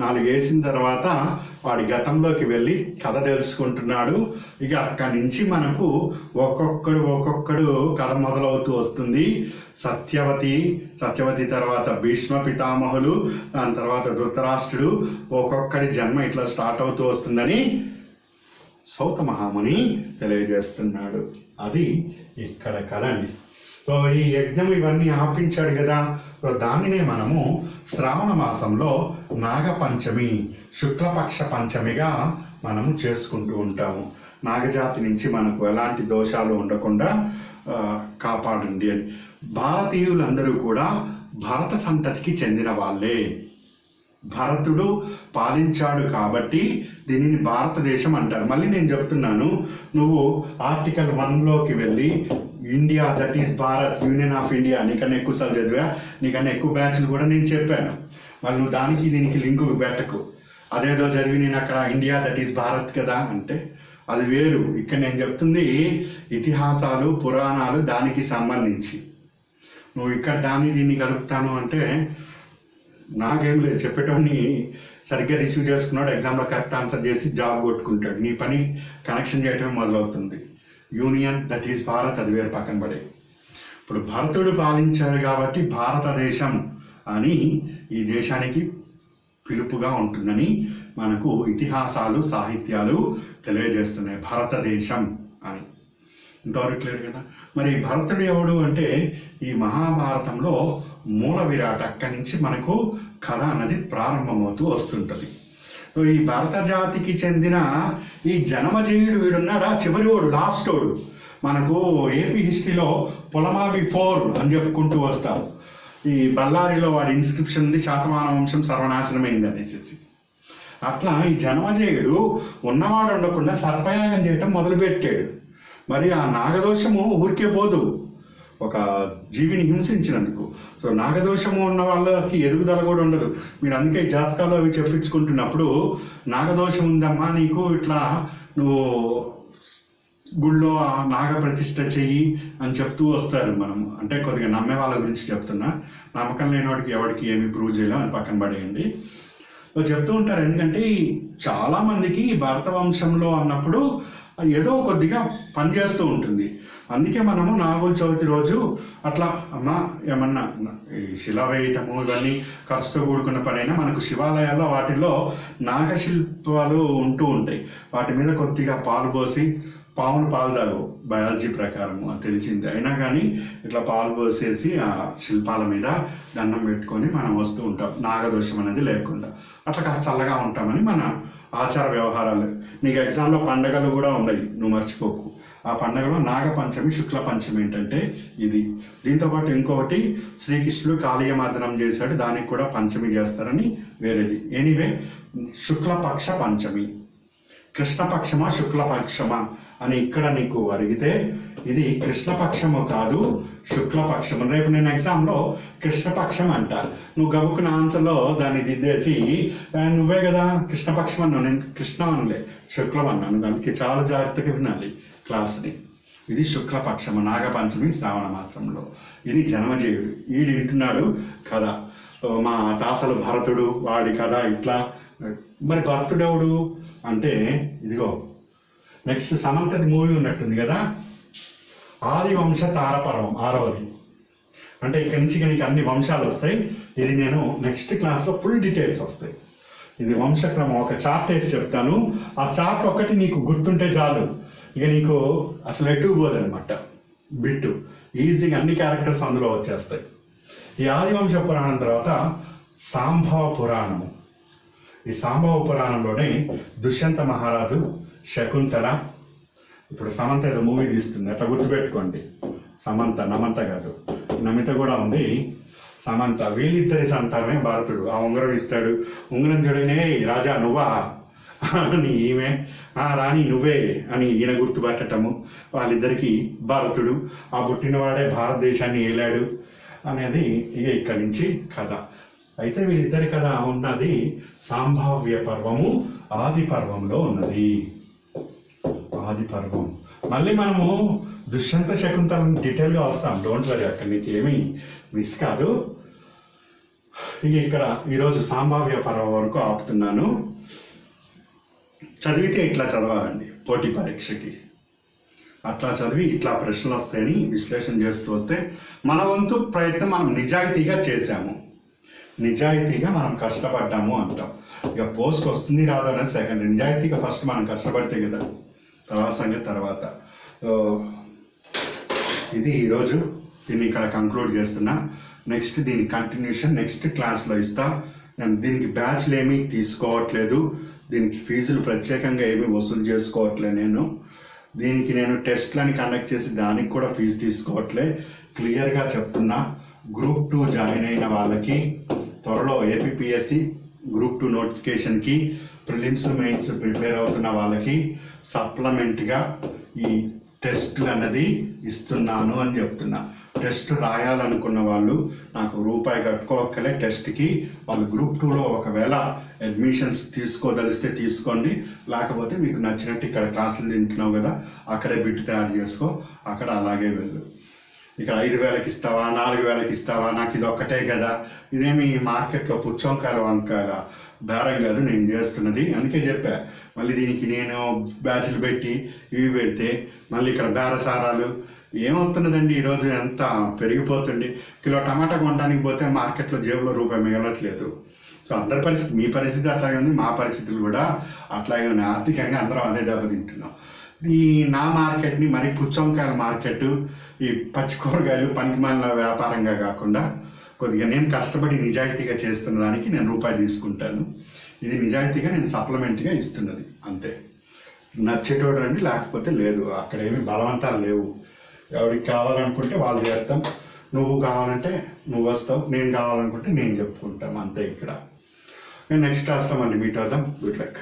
4 వేసిన తర్వాత వాడి గతంలోకి వెళ్ళి కథ తెలుసుకుంటున్నాడు. ఇక అక్కడి నుంచి మనకు ఒక్కొక్కడు కథ మొదలవుతూ వస్తుంది. సత్యవతి తర్వాత భీష్మ పితామహులు, దాని తర్వాత ధృతరాష్ట్రుడు, ఒక్కొక్కడి జన్మ ఇట్లా స్టార్ట్ అవుతూ వస్తుందని సౌత మహాముని తెలియజేస్తున్నాడు. అది ఇక్కడ కదండి. సో ఈ యజ్ఞం ఇవన్నీ ఆపించాడు కదా. సో దానినే మనము శ్రావణ మాసంలో నాగపంచమి, శుక్లపక్ష పంచమిగా మనము చేసుకుంటూ ఉంటాము. నాగజాతి నుంచి మనకు ఎలాంటి దోషాలు ఉండకుండా కాపాడండి అని. భారతీయులందరూ కూడా భరత సంతతికి చెందిన వాళ్ళే. భరతుడు పాలించాడు కాబట్టి దీనిని భారతదేశం అంటారు. మళ్ళీ నేను చెప్తున్నాను, నువ్వు ఆర్టికల్ 1లోకి వెళ్ళి India that is Bharat, union of India, నీకన్నా ఎక్కువ సార్లు చదివా, నీకన్నా ఎక్కువ బ్యాచ్లు కూడా నేను చెప్పాను. మళ్ళీ నువ్వు దానికి దీనికి లింకు పెట్టకు. అదేదో చదివి నేను అక్కడ ఇండియా దట్ ఈస్ భారత్ కదా అంటే అది వేరు. ఇక్కడ నేను చెప్తుంది ఇతిహాసాలు, పురాణాలు, దానికి సంబంధించి. నువ్వు ఇక్కడ దీన్ని కలుపుతాను అంటే నాకేం లేదు. చెప్పేటోని సరిగ్గా రిసీవ్ చేసుకున్నాడు, ఎగ్జామ్లో కరెక్ట్ ఆన్సర్ చేసి జాబ్ కొట్టుకుంటాడు. నీ పని కనెక్షన్ చేయటమే మొదలవుతుంది. యూనియన్ దట్ ఈస్ భారత్ అది వేరు, పక్కన పడే. ఇప్పుడు భరతుడు పాలించాడు కాబట్టి భారతదేశం అని ఈ దేశానికి పిలుపుగా ఉంటుందని మనకు ఇతిహాసాలు, సాహిత్యాలు తెలియజేస్తున్నాయి. భారతదేశం అని ఇంతవరకు క్లియర్ కదా. మరి భరతుడు ఎవడు అంటే ఈ మహాభారతంలో మూల విరాట్. అక్కడి నుంచి మనకు కథ అన్నది ప్రారంభమవుతూ వస్తుంటుంది. ఈ భారత జాతికి చెందిన ఈ జనమజేయుడు వీడున్నాడా, చివరివాడు, లాస్టోడు. మనకు ఏపీ హిస్టరీలో పొలమావి 4 అని చెప్పుకుంటూ వస్తారు. ఈ బళ్ళారిలో వాడి ఇన్స్క్రిప్షన్ ఉంది, శాతవాహన వంశం సర్వనాశనమైంది అనేసి. అట్లా ఈ జన్మజేయుడు ఉన్నవాడు ఉండకుండా సర్పయాగం చేయటం మొదలుపెట్టాడు. మరి ఆ నాగదోషము ఊరికే పోదు, ఒక జీవిని హింసించినందుకు. సో నాగదోషము ఉన్న వాళ్ళకి ఎదుగుదల కూడా ఉండదు. మీరు అందుకే జాతకాలు అవి చెప్పించుకుంటున్నప్పుడు నాగదోషం ఉందమ్మా నీకు, ఇట్లా నువ్వు గుళ్ళో నాగ ప్రతిష్ఠ చెయ్యి అని చెప్తూ వస్తారు. మనం అంటే కొద్దిగా నమ్మే వాళ్ళ గురించి చెప్తున్నా, నమ్మకం లేని వాడికి ఎవరికి ఏమి ప్రూవ్ చేయలేం, అని పక్కన పడేయండి. చెప్తూ ఉంటారు. ఎందుకంటే చాలామందికి భరత వంశంలో అన్నప్పుడు ఏదో కొద్దిగా పనిచేస్తూ ఉంటుంది. అందుకే మనము నాగుల చవితి రోజు అట్లా అమ్మ ఏమన్నా ఈ శిల వేయటము ఇవన్నీ ఖర్చుతో కూడుకున్న పనైనా మనకు శివాలయాల్లో వాటిల్లో నాగశిల్పాలు ఉంటూ ఉంటాయి. వాటి మీద కొద్దిగా పాలు పోసి, పాములు పాలు తాగవు బయాలజీ ప్రకారము అది తెలిసింది, అయినా కానీ ఇట్లా పాలు పోసేసి ఆ శిల్పాల మీద దండం పెట్టుకొని మనం వస్తూ ఉంటాం, నాగదోషం అనేది లేకుండా. అట్లా కాస్త చల్లగా ఉంటామని మన ఆచార వ్యవహారాలు. నీకు ఎగ్జామ్లో పండగలు కూడా ఉన్నాయి, నువ్వు మర్చిపోకు. ఆ పండగలో నాగపంచమి, శుక్ల పంచమి ఏంటంటే ఇది. దీంతోపాటు ఇంకొకటి శ్రీకృష్ణుడు కాళీయమర్దనం చేశాడు, దానికి కూడా పంచమి చేస్తారని వేరేది. ఎనీవే, శుక్లపక్ష పంచమి. కృష్ణపక్షమా శుక్లపక్షమా అని ఇక్కడ నీకు అడిగితే ఇది కృష్ణపక్షము కాదు, శుక్లపక్షము. రేపు నేను ఎగ్జామ్లో కృష్ణపక్షం అంట, నువ్వు గబుక్కున ఆన్సర్లో దాన్ని దిద్దేసి నువ్వే కదా కృష్ణపక్షం అన్నావు, నేను కృష్ణ అనలే శుక్లం అన్నాను. దానికి చాలా జాగ్రత్తగా వినాలి క్లాస్ని. ఇది శుక్లపక్షము, నాగపంచమి శ్రావణ మాసంలో. ఇది జన్మజేయుడు, ఈడు వింటున్నాడు కథ. మా తాతలు భరతుడు, వాడి కథ ఇట్లా. మరి భరతుడెవడు అంటే ఇదిగో నెక్స్ట్ సమంతది మూవీ ఉన్నట్టుంది కదా, ఆదివంశ తారపర్వం 6వది. అంటే ఇక్కడి నుంచి నీకు అన్ని వంశాలు వస్తాయి. ఇది నేను నెక్స్ట్ క్లాస్లో ఫుల్ డీటెయిల్స్ వస్తాయి. ఇది వంశక్రమం, ఒక చార్ట్ వేసి చెప్తాను. ఆ చార్ట్ ఒక్కటి నీకు గుర్తుంటే చాలు, ఇక నీకు అసలు ఎటు పోదనమాట బిట్టు. ఈజీగా అన్ని క్యారెక్టర్స్ అందులో వచ్చేస్తాయి. ఈ ఆదివంశ పురాణం తర్వాత సాంబవ పురాణము. ఈ సాంబవ పురాణంలోనే దుష్యంత మహారాజు, శకుంతల, ఇప్పుడు సమంత ఏదో మూవీ తీస్తుంది అట్లా గుర్తుపెట్టుకోండి. సమంత, నమంత కాదు, నమిత కూడా ఉంది. సమంత, వీళ్ళిద్దరి సంతానమే భరతుడు. ఆ ఉంగరం ఇస్తాడు, ఉంగరం చూడనే రాజా నువ్వా అని ఈమె, రాణి నువ్వే అని ఈయన గుర్తుపట్టటము. వాళ్ళిద్దరికీ భరతుడు, ఆ పుట్టినవాడే భారతదేశాన్ని ఏలాడు అనేది ఇక ఇక్కడి నుంచి కథ. అయితే వీళ్ళిద్దరి కథ ఉన్నది సాంభావ్య పర్వము ఆది పర్వంలో ఉన్నది. ఆది పర్వం మళ్ళీ మనము దుష్యంత శకుంతలను డీటెయిల్గా వస్తాం, డోంట్ వరీ, అక్కడ నీకు ఏమీ మిస్ కాదు. ఇక ఇక్కడ ఈరోజు సాంభావ్య పర్వం వరకు ఆపుతున్నాను. చదివితే ఇట్లా చదవాలండి పోటీ పరీక్షకి. అట్లా చదివి ఇట్లా ప్రశ్నలు వస్తాయని విశ్లేషణ చేస్తూ వస్తే మన వంతు ప్రయత్నం మనం నిజాయితీగా చేశాము, నిజాయితీగా మనం కష్టపడ్డాము అంటాం. ఇక పోస్ట్ వస్తుంది రాదు అనేది సెకండ్. నిజాయితీగా ఫస్ట్ మనం కష్టపడితే కదా తర్వాత సంగతి తర్వాత. ఇది ఈరోజు దీన్ని ఇక్కడ కంక్లూడ్ చేస్తున్నా. నెక్స్ట్ దీని కంటిన్యూషన్ నెక్స్ట్ క్లాస్లో ఇస్తా. నేను దీనికి బ్యాచ్లు ఏమీ తీసుకోవట్లేదు, దీనికి ఫీజులు ప్రత్యేకంగా ఏమీ వసూలు చేసుకోవట్లేదు. దీనికి నేను టెస్ట్లని కండక్ట్ చేసి దానికి కూడా ఫీజు తీసుకోవట్లే. క్లియర్గా చెప్తున్నా, గ్రూప్ 2 జాయిన్ అయిన వాళ్ళకి త్వరలో ఏపీపీఎస్సి గ్రూప్ 2 నోటిఫికేషన్కి, ప్రిలిమ్స్ మెయిన్స్ ప్రిపేర్ అవుతున్న వాళ్ళకి సప్లిమెంట్గా ఈ టెస్ట్లు అన్నది ఇస్తున్నాను అని చెప్తున్నా. టెస్ట్ రాయాలనుకున్న వాళ్ళు నాకు రూపాయి కట్టుకోవక్కలే టెస్ట్కి. వాళ్ళు గ్రూప్ 2లో ఒకవేళ అడ్మిషన్స్ తీసుకోదలిస్తే తీసుకోండి, లేకపోతే మీకు నచ్చినట్టు ఇక్కడ క్లాసులు తింటున్నావు కదా అక్కడే బిట్ తయారు చేసుకో, అక్కడ అలాగే వెళ్ళు. ఇక్కడ 5,000కి ఇస్తావా 4,000కి ఇస్తావా, నాకు ఇది ఒక్కటే కదా. ఇదేమి మార్కెట్లో పుచ్చంకాయల వంకాయల బేరం కాదు నేను చేస్తున్నది. అందుకే చెప్పా, మళ్ళీ దీనికి నేను బ్యాచ్లు పెట్టి ఇవి పెడితే మళ్ళీ ఇక్కడ బేరసారాలు ఏమవుతున్నదండి. ఈరోజు ఎంత పెరిగిపోతుంది. కిలో టమాటా కొనడానికి పోతే మార్కెట్లో జేబులో రూపాయి మిగలట్లేదు. సో అందరి పరిస్థితి, మీ పరిస్థితి అట్లాగే ఉంది, మా పరిస్థితులు కూడా అట్లాగే ఉన్నాయి. ఆర్థికంగా అందరం అదే దెబ్బతింటున్నాం. ఈ నా మార్కెట్ని మరి పుచ్చంకాయల మార్కెట్, ఈ పచ్చి కూరగాయలు పనికిమాలిన వ్యాపారంగా కాకుండా కొద్దిగా నేను కష్టపడి నిజాయితీగా చేస్తున్న దానికి నేను రూపాయి తీసుకుంటాను. ఇది నిజాయితీగా నేను సప్లిమెంట్గా ఇస్తున్నది అంతే. నచ్చేటోడు రండి, లేకపోతే లేదు. అక్కడ ఏమి బలవంతాలు లేవు. ఎవరికి కావాలనుకుంటే వాళ్ళు చేస్తాం, నువ్వు కావాలంటే నువ్వు వస్తావు, నేను కావాలనుకుంటే నేను చెప్పుకుంటాం అంతే. ఇక్కడ నేను నెక్స్ట్ క్లాస్లో మళ్ళీ మీట్ అవుదాం. Good luck.